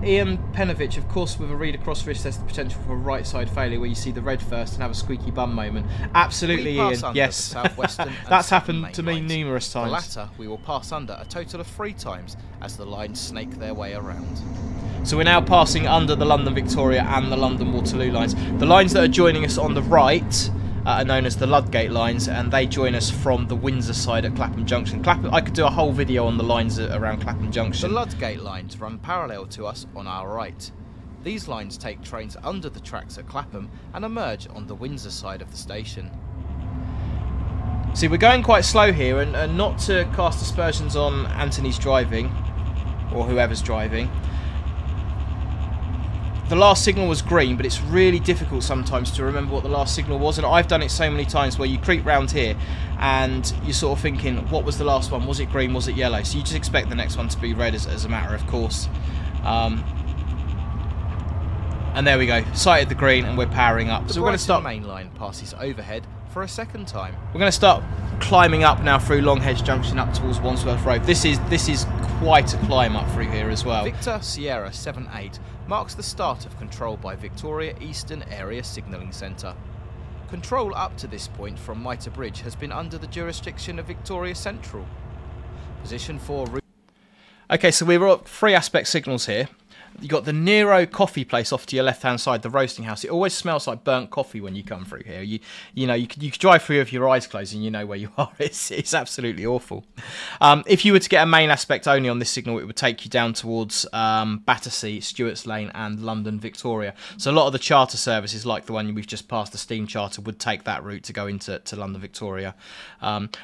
Ian Penovich, of course, with a read across risk, there's the potential for a right side failure where you see the red first and have a squeaky bum moment. Absolutely, Ian, yes. That's happened to me numerous times.
The latter we will pass under a total of 3 times as the lines snake their way around.
So we're now passing under the London Victoria and the London Waterloo lines. The lines that are joining us on the right are known as the Ludgate lines, and they join us from the Windsor side at Clapham Junction. I could do a whole video on the lines around Clapham Junction.
The Ludgate lines run parallel to us on our right. These lines take trains under the tracks at Clapham and emerge on the Windsor side of the station.
See, we're going quite slow here, and not to cast aspersions on Anthony's driving, or whoever's driving. The last signal was green, but it's really difficult sometimes to remember what the last signal was, and I've done it so many times where you creep round here and you're sort of thinking, what was the last one? Was it green? Was it yellow? So you just expect the next one to be red as a matter of course. And there we go, sighted the green and we're powering up.
So we're going to start. Main line passes overhead for a second time.
We're going to start climbing up now through Longhedge Junction up towards Wandsworth Road. This is quite a climb up through here as well.
Victor Sierra 78 marks the start of control by Victoria Eastern Area Signalling Centre. Control up to this point from Mitre Bridge has been under the jurisdiction of Victoria Central. Position 4.
Okay, so we've got 3 aspect signals here. You've got the Nero coffee place off to your left-hand side, the roasting house. It always smells like burnt coffee when you come through here. You could drive through with your eyes closed and you know where you are. It's absolutely awful. If you were to get a main aspect only on this signal, it would take you down towards Battersea, Stewart's Lane and London Victoria. So a lot of the charter services, like the one we've just passed, the steam charter, would take that route to go into London Victoria.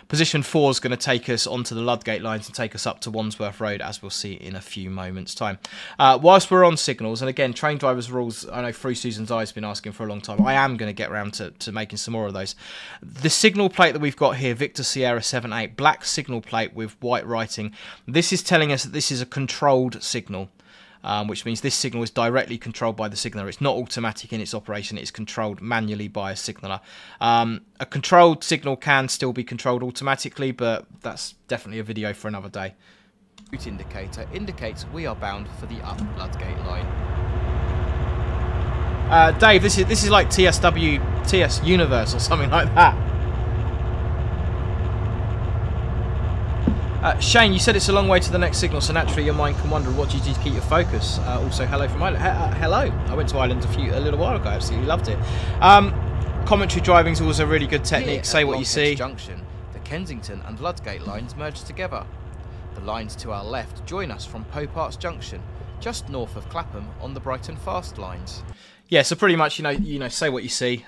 Position 4 is going to take us onto the Ludgate lines and take us up to Wandsworth Road, as we'll see in a few moments' time. Whilst we're on signals, and again, train drivers rules, I know Through Susan's Eye's been asking for a long time. I am going to get around to making some more of those. The signal plate that we've got here, Victor Sierra 78, black signal plate with white writing. This is telling us that this is a controlled signal, which means this signal is directly controlled by the signaller. It's not automatic in its operation, it's controlled manually by a signaller. A controlled signal can still be controlled automatically, but that's definitely a video for another day.
Route indicator indicates we are bound for the up Ludgate line.
Dave, this is like TS Universe or something like that. Shane, you said it's a long way to the next signal, so naturally your mind can wonder what you do to keep your focus. Also, hello from Ireland. Hello, I went to Ireland a little while ago. Absolutely loved it. Commentary driving is always a really good technique. Say what you see.
Junction, the Kensington and Ludgate lines merge together. The lines to our left join us from Pope Arts Junction, just north of Clapham on the Brighton Fast lines.
Yeah, so pretty much, you know, say what you see.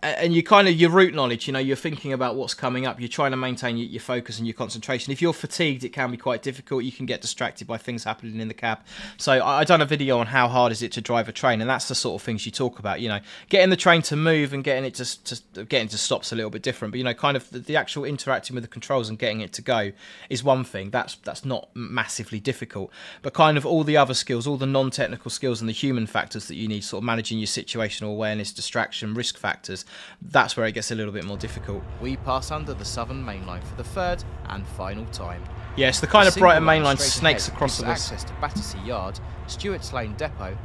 And you kind of, your route knowledge, you know, you're thinking about what's coming up. You're trying to maintain your focus and your concentration. If you're fatigued, it can be quite difficult. You can get distracted by things happening in the cab. So I've done a video on how hard is it to drive a train, and that's the sort of things you talk about. You know, getting the train to move and getting it to stop's a little bit different. But you know, kind of the actual interacting with the controls and getting it to go is one thing. That's not massively difficult. But kind of all the other skills, all the non-technical skills and the human factors that you need, sort of managing your situational awareness, distraction, risk factors. That's where it gets a little bit more difficult.
We pass under the Southern Main Line for the third and final time.
Yes, the kind of Brighton Main Line snakes across the
access to Battersea Yard, Stewart's Lane Depot,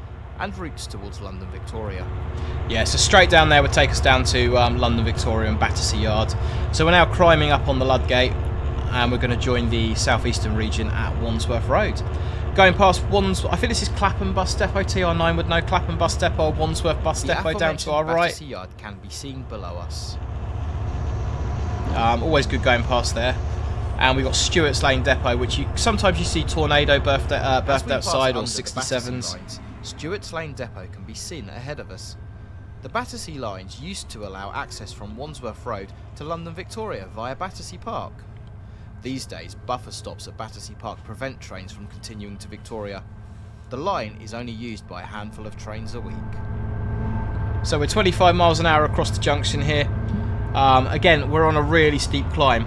and routes towards London Victoria.
Yeah, so straight down there would take us down to London Victoria and Battersea Yard. So we're now climbing up on the Ludgate, and we're going to join the southeastern region at Wandsworth Road. Going past Wandsworth, I think this is Clapham Bus Depot, TR9 would know, Clapham Bus Depot, Wandsworth Bus Depot down to our right.
Battersea Yard can be seen below us.
Always good going past there. And we've got Stewart's Lane Depot, which sometimes you see Tornado berthed outside, or 67s.
Stewart's Lane Depot can be seen ahead of us. The Battersea lines used to allow access from Wandsworth Road to London Victoria via Battersea Park. These days, buffer stops at Battersea Park prevent trains from continuing to Victoria. The line is only used by a handful of trains a week.
So we're 25 miles an hour across the junction here. Again, we're on a really steep climb.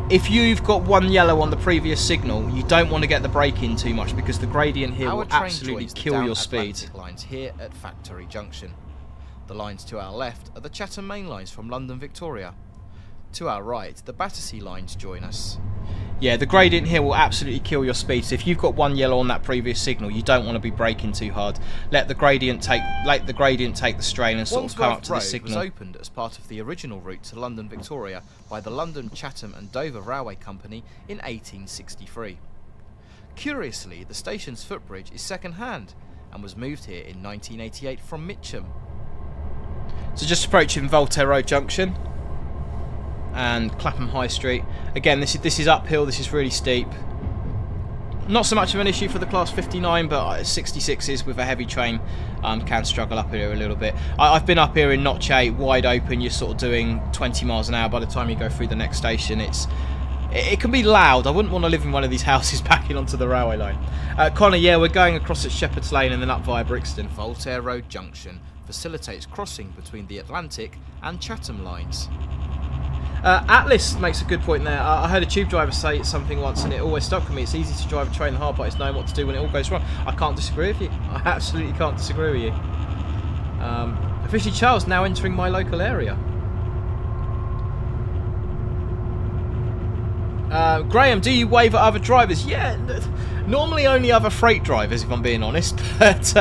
If you've got one yellow on the previous signal, you don't want to get the brake in too much because the gradient here will absolutely kill your speed.
Lines here at Factory Junction. The lines to our left are the Chatham Main Lines from London Victoria. To our right, the Battersea lines join us.
Yeah, the gradient here will absolutely kill your speed. So if you've got one yellow on that previous signal, you don't want to be braking too hard. Let the gradient take the strain and sort of come up to the signal.
Wandsworth Road was opened as part of the original route to London Victoria by the London, Chatham and Dover Railway Company in 1863. Curiously, the station's footbridge is second-hand and was moved here in 1988 from Mitcham.
So just approaching Voltaire Road Junction and Clapham High Street. Again, this is uphill, this is really steep. Not so much of an issue for the Class 59, but 66s with a heavy train can struggle up here a little bit. I've been up here in Notch 8, wide open, you're sort of doing 20 miles an hour by the time you go through the next station. It can be loud. I wouldn't want to live in one of these houses backing onto the railway line. Connor, yeah, we're going across at Shepherd's Lane and then up via Brixton.
Voltaire Road Junction facilitates crossing between the Atlantic and Chatham lines.
Atlas makes a good point there. I heard a tube driver say something once and it always stuck with me. It's easy to drive a train, the hard part is knowing what to do when it all goes wrong. I can't disagree with you. I absolutely can't disagree with you. Officially Charles now entering my local area. Graham, do you wave at other drivers? Yeah, normally only other freight drivers if I'm being honest. But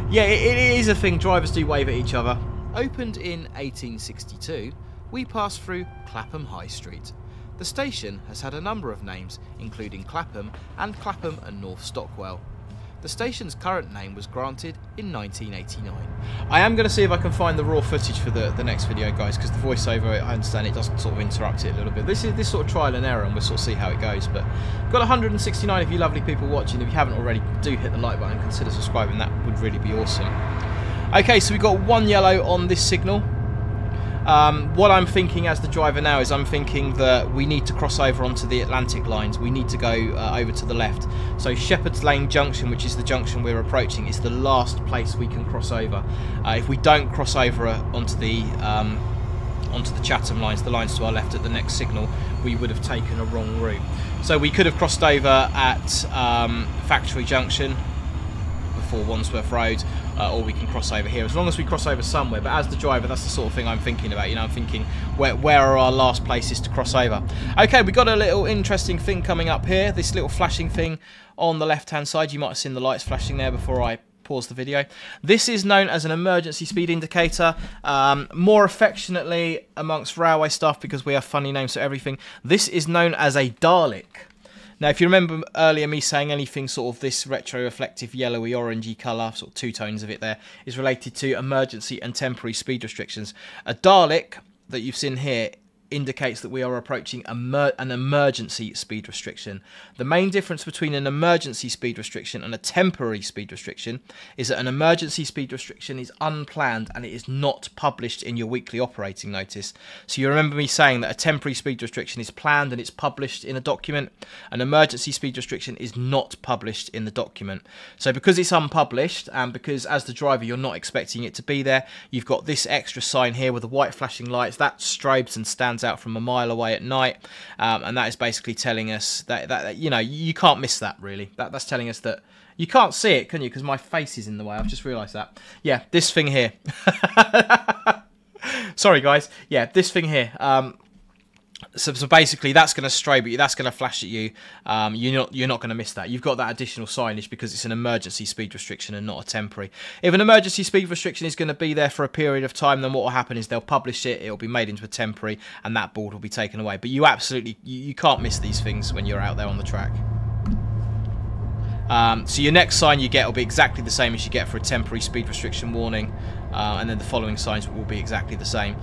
yeah, it is a thing, drivers do wave at each other.
Opened in 1862, we pass through Clapham High Street. The station has had a number of names, including Clapham and North Stockwell. The station's current name was granted in 1989.
I am going to see if I can find the raw footage for the next video, guys, because the voiceover, I understand it does sort of interrupt it a little bit. This is this sort of trial and error, and we'll sort of see how it goes. But got 169 of you lovely people watching. If you haven't already, do hit the like button and consider subscribing. That would really be awesome. Okay, so we've got one yellow on this signal. What I'm thinking as the driver now is I'm thinking that we need to cross over onto the Atlantic lines. We need to go over to the left. So Shepherd's Lane Junction, which is the junction we're approaching, is the last place we can cross over. If we don't cross over onto the Chatham lines, the lines to our left at the next signal, we would have taken a wrong route. So we could have crossed over at Factory Junction before Wandsworth Road, or we can cross over here, as long as we cross over somewhere. But as the driver, that's the sort of thing I'm thinking about. You know, I'm thinking where are our last places to cross over. Okay, we got a little interesting thing coming up here, this little flashing thing on the left hand side. You might have seen the lights flashing there before I pause the video. This is known as an emergency speed indicator, more affectionately amongst railway staff, because we have funny names for everything. This is known as a Dalek. Now, if you remember earlier me saying anything sort of this retro-reflective yellowy orangey colour, sort of two tones of it there, is related to emergency and temporary speed restrictions. A Dalek that you've seen here indicates that we are approaching an emergency speed restriction. The main difference between an emergency speed restriction and a temporary speed restriction is that an emergency speed restriction is unplanned and it is not published in your weekly operating notice. So you remember me saying that a temporary speed restriction is planned and it's published in a document. An emergency speed restriction is not published in the document. So because it's unpublished, and because as the driver you're not expecting it to be there, you've got this extra sign here with the white flashing lights that strobes and stands out from a mile away at night, and that is basically telling us that you know, you can't miss that really. That's telling us that you can't see it, can you? Because my face is in the way. I've just realised that. Yeah, this thing here. Sorry guys. Yeah, this thing here. So basically that's going to strobe at you, that's going to flash at you. You're not going to miss that. You've got that additional signage because it's an emergency speed restriction and not a temporary. If an emergency speed restriction is going to be there for a period of time, then what will happen is they'll publish it, it'll be made into a temporary, and that board will be taken away. But you absolutely, you can't miss these things when you're out there on the track. So your next sign you get will be exactly the same as you get for a temporary speed restriction warning, and then the following signs will be exactly the same.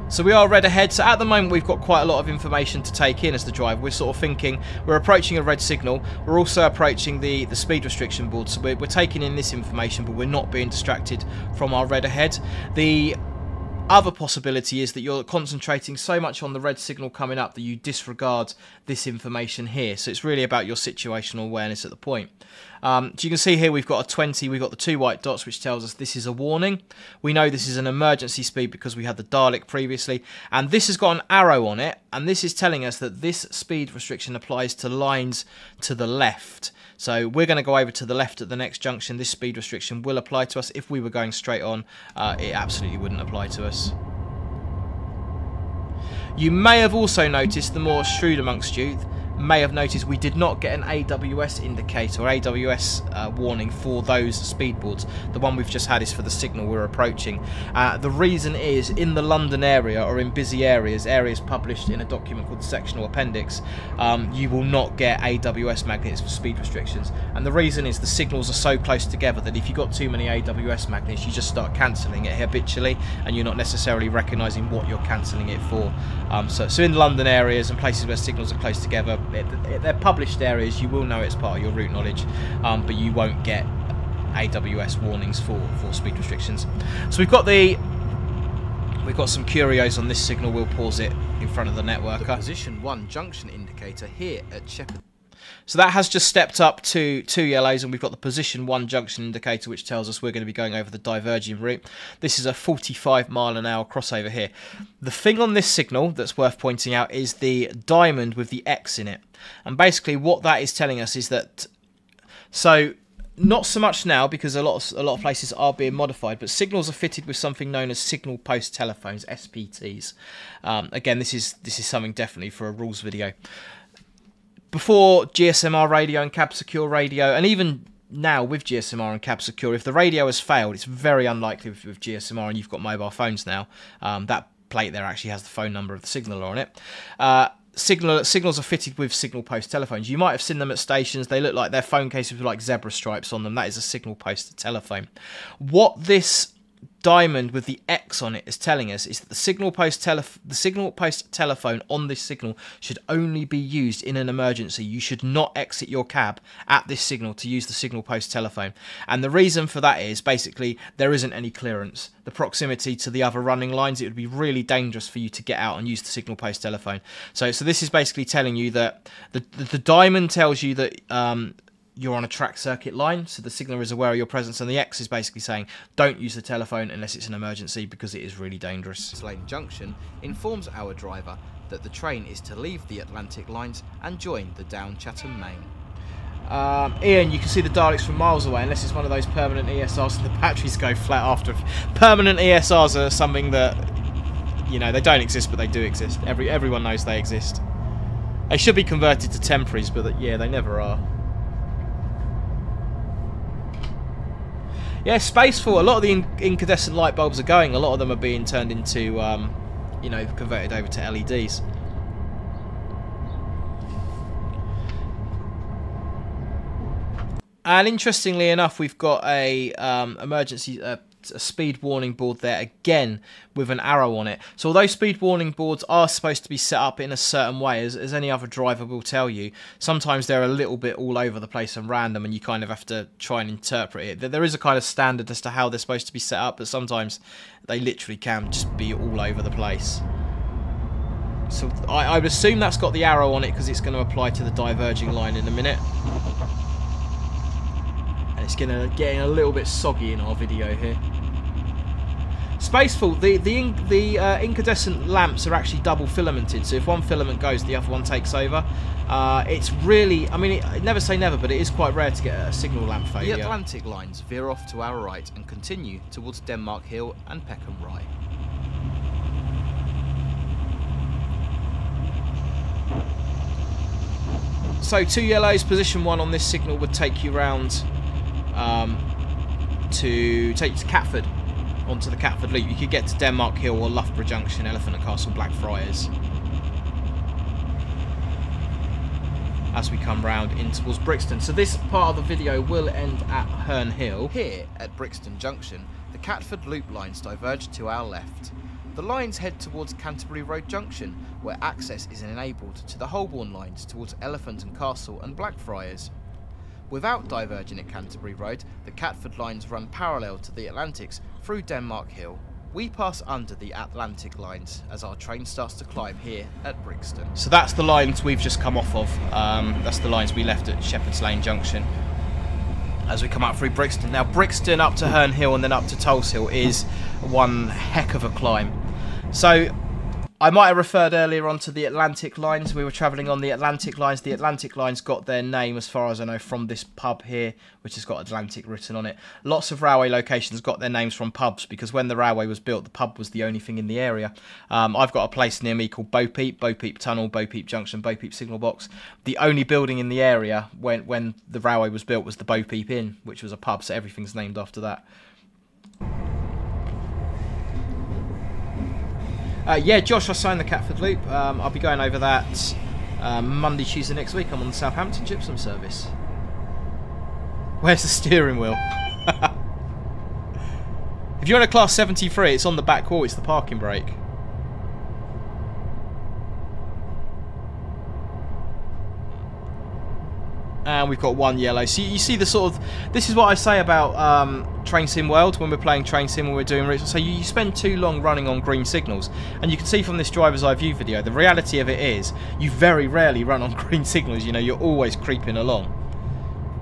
So we are red ahead. So at the moment we've got quite a lot of information to take in as the driver. We're sort of thinking we're approaching a red signal. We're also approaching the speed restriction board. So we're taking in this information, but we're not being distracted from our red ahead. The other possibility is that you're concentrating so much on the red signal coming up that you disregard this information here. So it's really about your situational awareness at the point. So you can see here we've got a 20, we've got the two white dots which tells us this is a warning. We know this is an emergency speed because we had the Dalek previously, and this has got an arrow on it, and this is telling us that this speed restriction applies to lines to the left. So we're going to go over to the left at the next junction. This speed restriction will apply to us. If we were going straight on, it absolutely wouldn't apply to us. You may have also noticed, the more shrewd amongst you may have noticed, we did not get an AWS indicator or AWS warning for those speed boards. The one we've just had is for the signal we're approaching. The reason is, in the London area or in busy areas published in a document called the sectional appendix, you will not get AWS magnets for speed restrictions. And the reason is the signals are so close together that if you've got too many AWS magnets, you just start cancelling it habitually and you're not necessarily recognising what you're cancelling it for. So in the London areas and places where signals are close together, they're published areas, you will know it's part of your route knowledge, but you won't get AWS warnings for speed restrictions. So we've got some curios on this signal. We'll pause it in front of the networker.
The position 1 junction indicator here at Shepherd.
So that has just stepped up to 2 yellows, and we've got the position 1 junction indicator, which tells us we're going to be going over the diverging route. This is a 45-mile-an-hour crossover here. The thing on this signal that's worth pointing out is the diamond with the X in it. And basically what that is telling us is that... So... Not so much now, because a lot of places are being modified, but signals are fitted with something known as signal post telephones, SPTs. Again, this is something definitely for a rules video. Before GSMR radio and Cab Secure radio, and even now with GSMR and Cab Secure, if the radio has failed, it's very unlikely with GSMR, and you've got mobile phones now. That plate there actually has the phone number of the signaller on it. Signals are fitted with signal post telephones. You might have seen them at stations. They look like their phone cases with like zebra stripes on them. That is a signal post telephone. What this diamond with the X on it is telling us is that the signal post telephone on this signal should only be used in an emergency. You should not exit your cab at this signal to use the signal post telephone. And the reason for that is basically there isn't any clearance. The proximity to the other running lines, it would be really dangerous for you to get out and use the signal post telephone. So this is basically telling you that the diamond tells you that you're on a track circuit line, so the signaller is aware of your presence, and the X is basically saying don't use the telephone unless it's an emergency, because it is really dangerous.
Lane Junction informs our driver that the train is to leave the Atlantic lines and join the down Chatham Main.
Ian, you can see the Daleks from miles away, unless it's one of those permanent ESRs and the batteries go flat after. Permanent ESRs are something that, you know, they don't exist, but they do exist. Everyone knows they exist. They should be converted to temporaries, but yeah, they never are. Yeah, Spaceful. A lot of the incandescent light bulbs are going. A lot of them are being turned into, you know, converted over to LEDs. And interestingly enough, we've got a emergency a speed warning board there again with an arrow on it. So although speed warning boards are supposed to be set up in a certain way, as any other driver will tell you, sometimes they're a little bit all over the place and random, and you kind of have to try and interpret it. There is a kind of standard as to how they're supposed to be set up, but sometimes they literally can just be all over the place. So I would assume that's got the arrow on it because it's going to apply to the diverging line in a minute. And it's getting a little bit soggy in our video here. Spaceful, the incandescent lamps are actually double filamented, so if one filament goes, the other one takes over. It's really, I mean, never say never, but it is quite rare to get a signal lamp failure.
The Atlantic lines veer off to our right and continue towards Denmark Hill and Peckham Rye.
So 2 yellows, position 1 on this signal would take you round to take you to Catford, onto the Catford Loop. You could get to Denmark Hill or Loughborough Junction, Elephant and Castle, Blackfriars, as we come round in towards Brixton. So this part of the video will end at Herne Hill.
Here at Brixton Junction, the Catford Loop lines diverge to our left. The lines head towards Canterbury Road Junction, where access is enabled to the Holborn lines towards Elephant and Castle and Blackfriars. Without diverging at Canterbury Road, the Catford lines run parallel to the Atlantics through Denmark Hill. We pass under the Atlantic lines as our train starts to climb here at Brixton.
So that's the lines we've just come off of. That's the lines we left at Shepherd's Lane Junction as we come up through Brixton. Now Brixton up to Herne Hill and then up to Tulse Hill is one heck of a climb. So I might have referred earlier on to the Atlantic lines. We were travelling on the Atlantic lines. The Atlantic lines got their name, as far as I know, from this pub here, which has got Atlantic written on it. Lots of railway locations got their names from pubs, because when the railway was built, the pub was the only thing in the area. I've got a place near me called Bo Peep Tunnel, Bo Peep Junction, Bo Peep Signal Box. The only building in the area when the railway was built was the Bo Peep Inn, which was a pub, so everything's named after that. Yeah, Josh, I signed the Catford Loop. I'll be going over that Monday, Tuesday next week. I'm on the Southampton Gypsum service. Where's the steering wheel? If you're on a Class 73, it's on the back wall. It's the parking brake. And we've got 1 yellow. So you see the sort of... This is what I say about Train Sim World when we're playing Train Sim, when we're doing routes. So you spend too long running on green signals. And you can see from this driver's eye view video, the reality of it is you very rarely run on green signals. You know, you're always creeping along.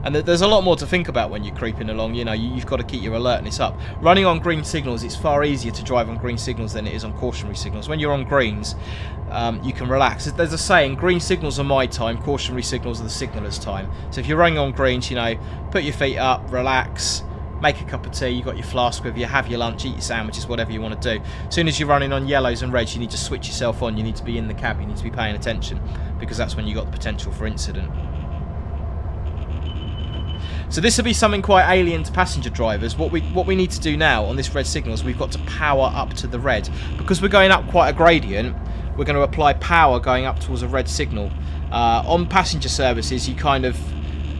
And there's a lot more to think about when you're creeping along. You know, you've got to keep your alertness up. Running on green signals, it's far easier to drive on green signals than it is on cautionary signals. When you're on greens, you can relax. There's a saying, green signals are my time, cautionary signals are the signaller's time. So if you're running on greens, you know, put your feet up, relax, make a cup of tea, you've got your flask with you, have your lunch, eat your sandwiches, whatever you want to do. As soon as you're running on yellows and reds, you need to switch yourself on. You need to be in the cab, you need to be paying attention, because that's when you've got the potential for incident. So this will be something quite alien to passenger drivers. What we need to do now on this red signal is we've got to power up to the red. Because we're going up quite a gradient, we're going to apply power going up towards a red signal. On passenger services,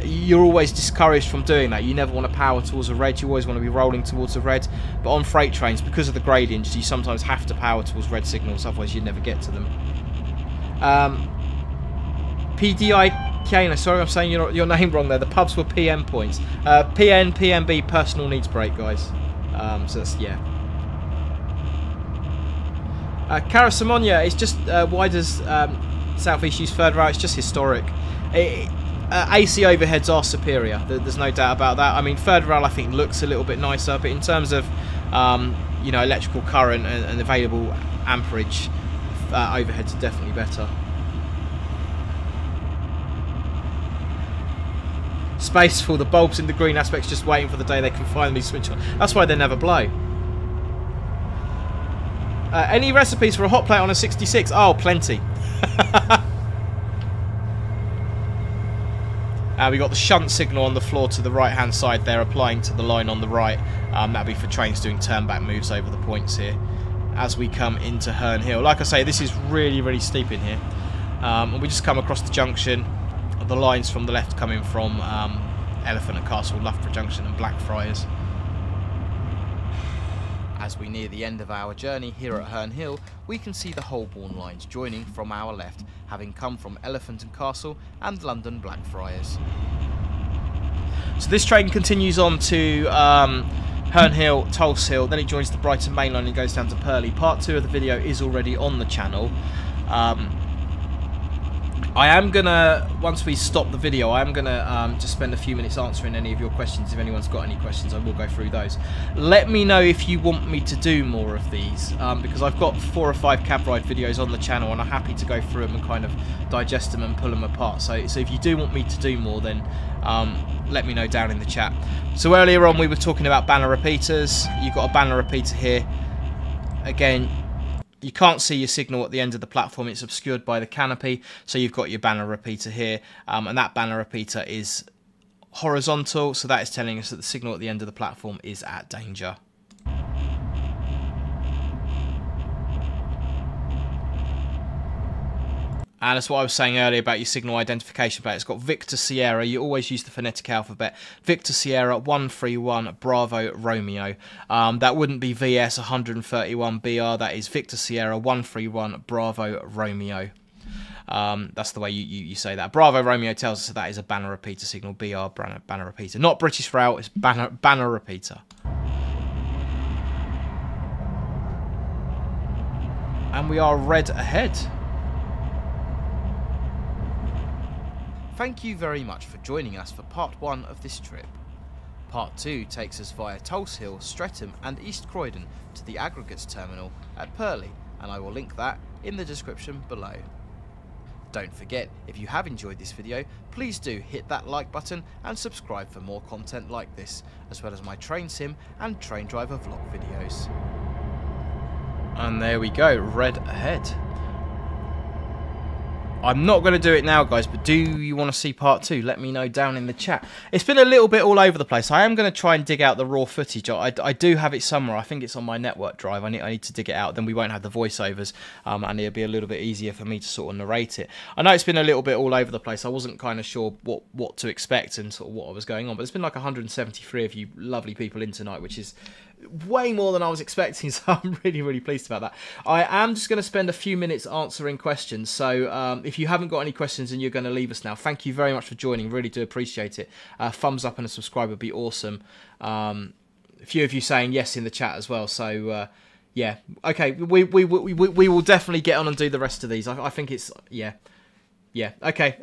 you're always discouraged from doing that. You never want to power towards a red, you always want to be rolling towards a red. But on freight trains, because of the gradients, you sometimes have to power towards red signals, otherwise you'd never get to them. PDI Kano, sorry I'm saying your name wrong there. The pubs were PM points. PN, PMB, personal needs break, guys. So that's, yeah. Carasimonia, it's just, why does South East use third rail? It's just historic. AC overheads are superior. There's no doubt about that. I mean, third rail I think looks a little bit nicer, but in terms of, you know, electrical current and available amperage, overheads are definitely better. Spaceful, the bulbs in the green aspects just waiting for the day they can finally switch on. That's why they never blow. Any recipes for a hot plate on a 66? Oh, plenty. We got the shunt signal on the floor to the right hand side there, applying to the line on the right. That'll be for trains doing turn back moves over the points here as we come into Herne Hill. Like I say, this is really, really steep in here. And we just come across the junction. The lines from the left coming from Elephant and Castle, Loughborough Junction and Blackfriars.
As we near the end of our journey here at Herne Hill, we can see the Holborn lines joining from our left, having come from Elephant and Castle and London Blackfriars.
So this train continues on to Herne Hill, Tulse Hill, then it joins the Brighton Main Line and goes down to Purley. Part 2 of the video is already on the channel. I am gonna, once we stop the video, I am gonna just spend a few minutes answering any of your questions. If anyone's got any questions, I will go through those. Let me know if you want me to do more of these, because I've got 4 or 5 cab ride videos on the channel, and I'm happy to go through them and kind of digest them and pull them apart. So if you do want me to do more, then let me know down in the chat. So earlier on, we were talking about banner repeaters. You've got a banner repeater here. Again, you can't see your signal at the end of the platform, it's obscured by the canopy, so you've got your banner repeater here, and that banner repeater is horizontal, so that is telling us that the signal at the end of the platform is at danger. And that's what I was saying earlier about your signal identification plate. It's got Victor Sierra. You always use the phonetic alphabet. Victor Sierra 131 Bravo Romeo. That wouldn't be VS 131 BR. That is Victor Sierra 131 Bravo Romeo. That's the way you say that. Bravo Romeo tells us that, that is a banner repeater signal. BR banner repeater. Not British Rail. It's banner repeater. And we are red ahead.
Thank you very much for joining us for part 1 of this trip. Part 2 takes us via Tulse Hill, Streatham and East Croydon to the aggregates terminal at Purley, and I will link that in the description below. Don't forget, if you have enjoyed this video, please do hit that like button and subscribe for more content like this, as well as my train sim and train driver vlog videos.
And there we go, red ahead. I'm not going to do it now, guys, but do you want to see part 2? Let me know down in the chat. It's been a little bit all over the place. I am going to try and dig out the raw footage. I do have it somewhere. I think it's on my network drive. I need to dig it out. Then we won't have the voiceovers, and it'll be a little bit easier for me to sort of narrate it. I know it's been a little bit all over the place. I wasn't kind of sure what to expect and sort of what was going on, but there's been like 173 of you lovely people in tonight, which is way more than I was expecting, so I'm really, really pleased about that. I am just going to spend a few minutes answering questions, so if you haven't got any questions and you're going to leave us now, thank you very much for joining, really do appreciate it. Thumbs up and a subscribe would be awesome. A few of you saying yes in the chat as well, so yeah, okay, we will definitely get on and do the rest of these. I think it's, yeah, okay.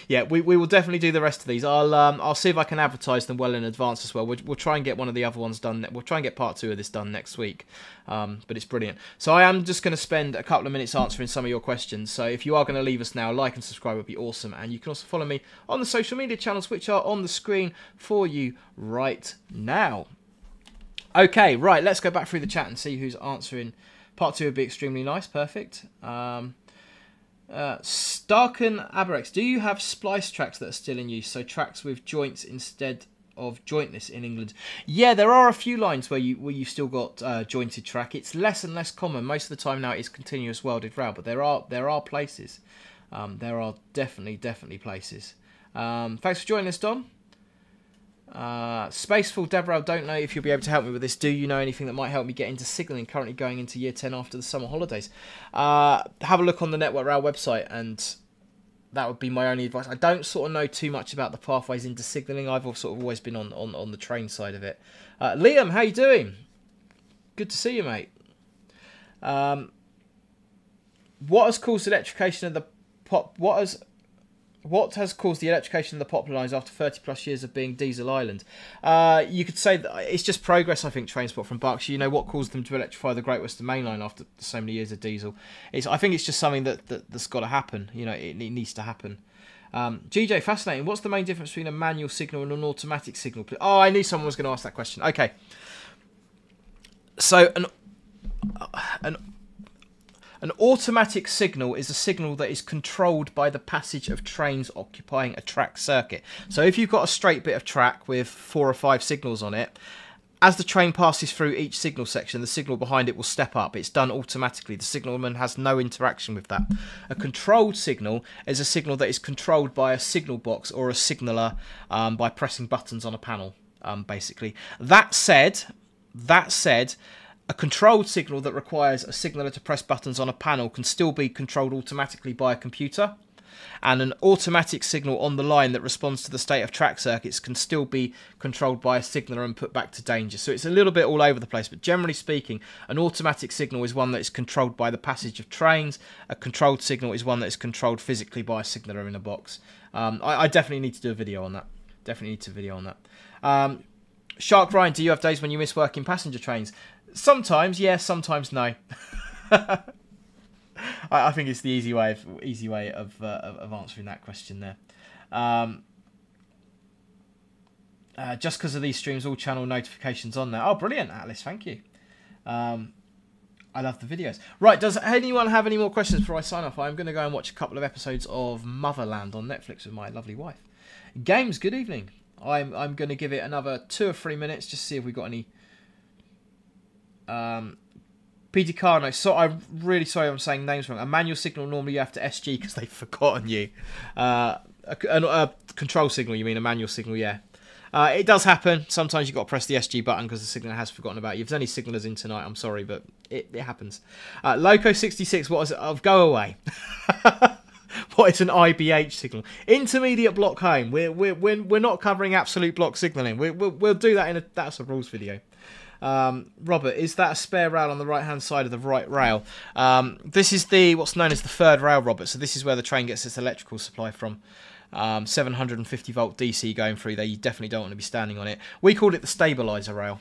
Yeah, we will definitely do the rest of these. I'll see if I can advertise them well in advance as well. We'll try and get one of the other ones done. We'll try and get part 2 of this done next week. But it's brilliant. So I am just going to spend a couple of minutes answering some of your questions. So if you are going to leave us now, like and subscribe would be awesome. And you can also follow me on the social media channels, which are on the screen for you right now. Okay, right, let's go back through the chat and see who's answering. Part 2 would be extremely nice. Perfect. Starken Aberex, do you have splice tracks that are still in use? So tracks with joints instead of jointless in England? Yeah, there are a few lines where you've still got jointed track. It's less and less common. Most of the time now it's continuous welded rail, but there are places. There are definitely places. Thanks for joining us, Dom. Spaceful Devral, don't know if you'll be able to help me with this. Do you know anything that might help me get into signalling? Currently going into year 10 after the summer holidays. Have a look on the Network Rail website, and that would be my only advice. I don't sort of know too much about the pathways into signalling. I've sort of always been on the train side of it. Liam, how you doing? Good to see you, mate. What has caused electrification of the What has caused the electrification of the popular lines after 30 plus years of being diesel island? You could say that it's just progress, I think, Trainsport from Berkshire. You know, what caused them to electrify the Great Western Main Line after so many years of diesel? I think it's just something that's got to happen. You know, it needs to happen. GJ, fascinating. What's the main difference between a manual signal and an automatic signal? Oh, I knew someone was going to ask that question. Okay. So, an automatic signal is a signal that is controlled by the passage of trains occupying a track circuit. So if you've got a straight bit of track with 4 or 5 signals on it, as the train passes through each signal section, the signal behind it will step up. It's done automatically. The signalman has no interaction with that. A controlled signal is a signal that is controlled by a signal box or a signaller by pressing buttons on a panel, basically. That said, a controlled signal that requires a signaller to press buttons on a panel can still be controlled automatically by a computer. And an automatic signal on the line that responds to the state of track circuits can still be controlled by a signaller and put back to danger. So it's a little bit all over the place, but generally speaking, an automatic signal is one that is controlled by the passage of trains. A controlled signal is one that is controlled physically by a signaller in a box. I definitely need to do a video on that. Shark Ryan, do you have days when you miss working passenger trains? Sometimes, yes. Sometimes, no. I think it's the easy way of answering that question there. Just because of these streams, all channel notifications on there. Oh, brilliant, Atlas. Thank you. I love the videos. Right, does anyone have any more questions before I sign off? I'm going to go and watch a couple of episodes of Motherland on Netflix with my lovely wife. Games, good evening. I'm going to give it another 2 or 3 minutes just to see if we've got any. Peter Carno, so I'm really sorry I'm saying names wrong. A manual signal, normally you have to SG because they've forgotten you. A control signal, you mean a manual signal, yeah. It does happen. Sometimes you've got to press the SG button because the signaller has forgotten about you. If there's any signallers in tonight, I'm sorry, but it happens. Loco66, what is it? Oh, go away. What is an IBH signal? Intermediate block home. We're not covering absolute block signalling. We'll do that in a That's a Rules video. Robert, is that a spare rail on the right hand side of the right rail? This is what's known as the third rail, Robert. So this is where the train gets its electrical supply from. 750 volt DC going through there. You definitely don't want to be standing on it. We called it the stabilizer rail.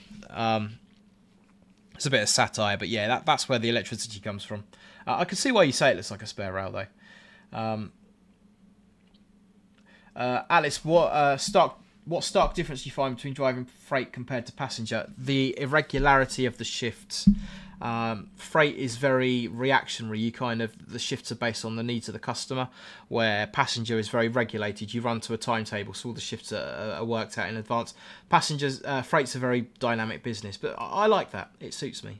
It's a bit of satire, but yeah, that's where the electricity comes from. I can see why you say it looks like a spare rail though. Alice, what stark difference do you find between driving freight compared to passenger? The irregularity of the shifts. Freight is very reactionary. The shifts are based on the needs of the customer, where passenger is very regulated. You run to a timetable, so all the shifts are worked out in advance. Freight's a very dynamic business, but I like that. It suits me.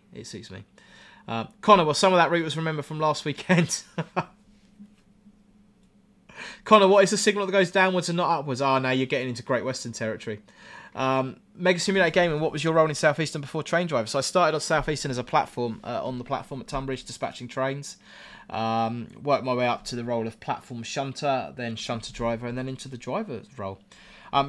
Connor, well, some of that route was remembered from last weekend. Connor, what is the signal that goes downwards and not upwards? Oh, now you're getting into Great Western territory. Mega Simulator Gaming, what was your role in Southeastern before Train Driver? So I started on Southeastern as a platform, on the platform at Tunbridge, dispatching trains. Worked my way up to the role of platform shunter, then shunter driver, and then into the driver's role.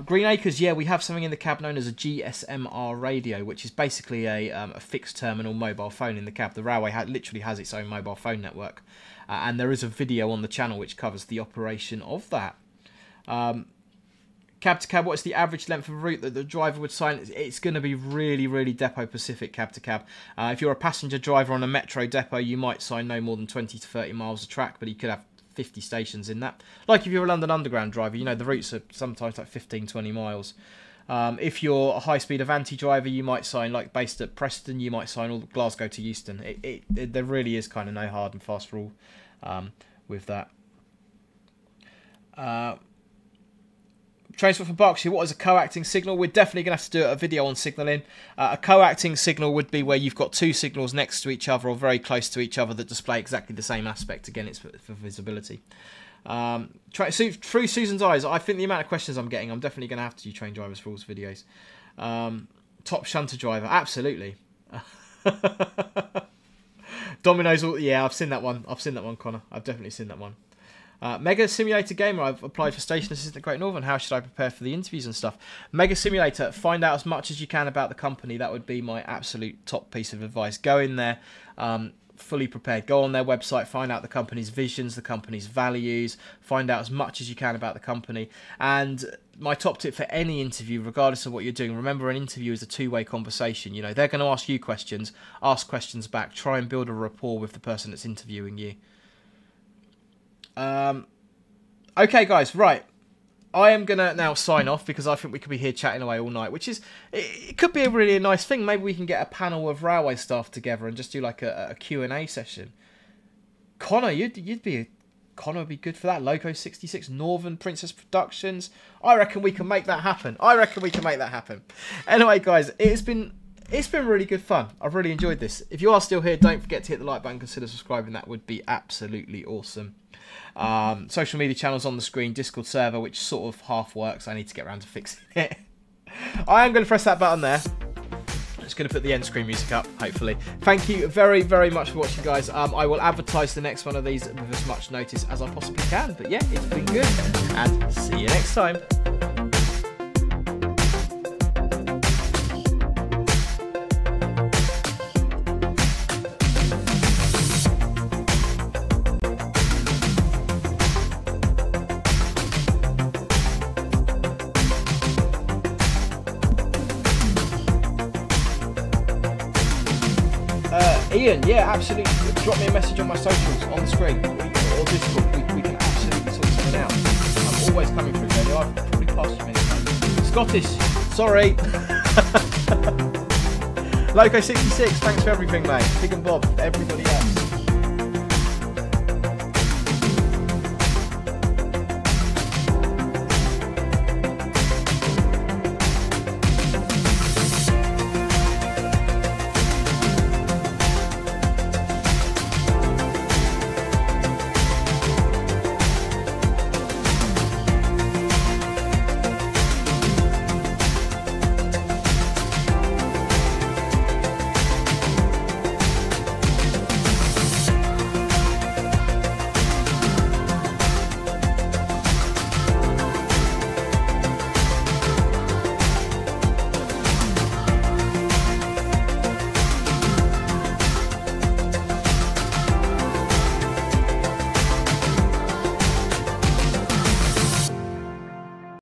Green Acres, yeah, we have something in the cab known as a GSMR radio, which is basically a fixed terminal mobile phone in the cab. The railway literally has its own mobile phone network. And there is a video on the channel which covers the operation of that. Cab to cab, what's the average length of route that the driver would sign? It's going to be really, really depot specific, cab to cab. If you're a passenger driver on a metro depot, you might sign no more than 20 to 30 miles a track, but you could have 50 stations in that. Like if you're a London Underground driver, you know, the routes are sometimes like 15, 20 miles. If you're a high-speed Avanti driver, you might sign, like based at Preston, you might sign all Glasgow to Euston. There really is kind of no hard and fast rule with that. Transport from Berkshire, what is a coacting signal? We're definitely going to have to do a video on signalling. A coacting signal would be where you've got two signals next to each other or very close to each other that display exactly the same aspect. Again, it's for visibility. Through Susan's eyes, I think the amount of questions I'm getting, I'm definitely going to have to do Train Drivers Rules videos. Top shunter driver, absolutely. Domino's, yeah, I've seen that one. I've seen that one, Connor. I've definitely seen that one. Mega Simulator Gamer, I've applied for Station Assistant at Great Northern. How should I prepare for the interviews and stuff? Mega Simulator, find out as much as you can about the company. That would be my absolute top piece of advice. Go in there fully prepared. Go on their website, find out the company's visions, the company's values, find out as much as you can about the company. And my top tip for any interview, regardless of what you're doing, remember an interview is a two-way conversation. You know, they're going to ask you questions, ask questions back, try and build a rapport with the person that's interviewing you. Okay, guys, right. I am going to now sign off because I think we could be here chatting away all night, which is, it could be a really nice thing. Maybe we can get a panel of railway staff together and just do like a Q&A session. Connor, Connor would be good for that. Loco 66, Northern Princess Productions. I reckon we can make that happen. Anyway, guys, it's been really good fun. I've really enjoyed this. If you are still here, don't forget to hit the like button. Consider subscribing. That would be absolutely awesome. Social media channels on the screen. Discord server, which sort of half works. I need to get around to fixing it. I am going to press that button there. Just going to put the end screen music up, hopefully. Thank you very, very much for watching, guys. I will advertise the next one of these with as much notice as I possibly can. But yeah, it's been good. And see you next time. Ian, yeah, absolutely. Drop me a message on my socials on the screen or Discord. We can absolutely sort something out. I'm always coming through, baby. I've probably passed you many times. Scottish, sorry. Loco 66, thanks for everything, mate. Big and Bob, everybody else.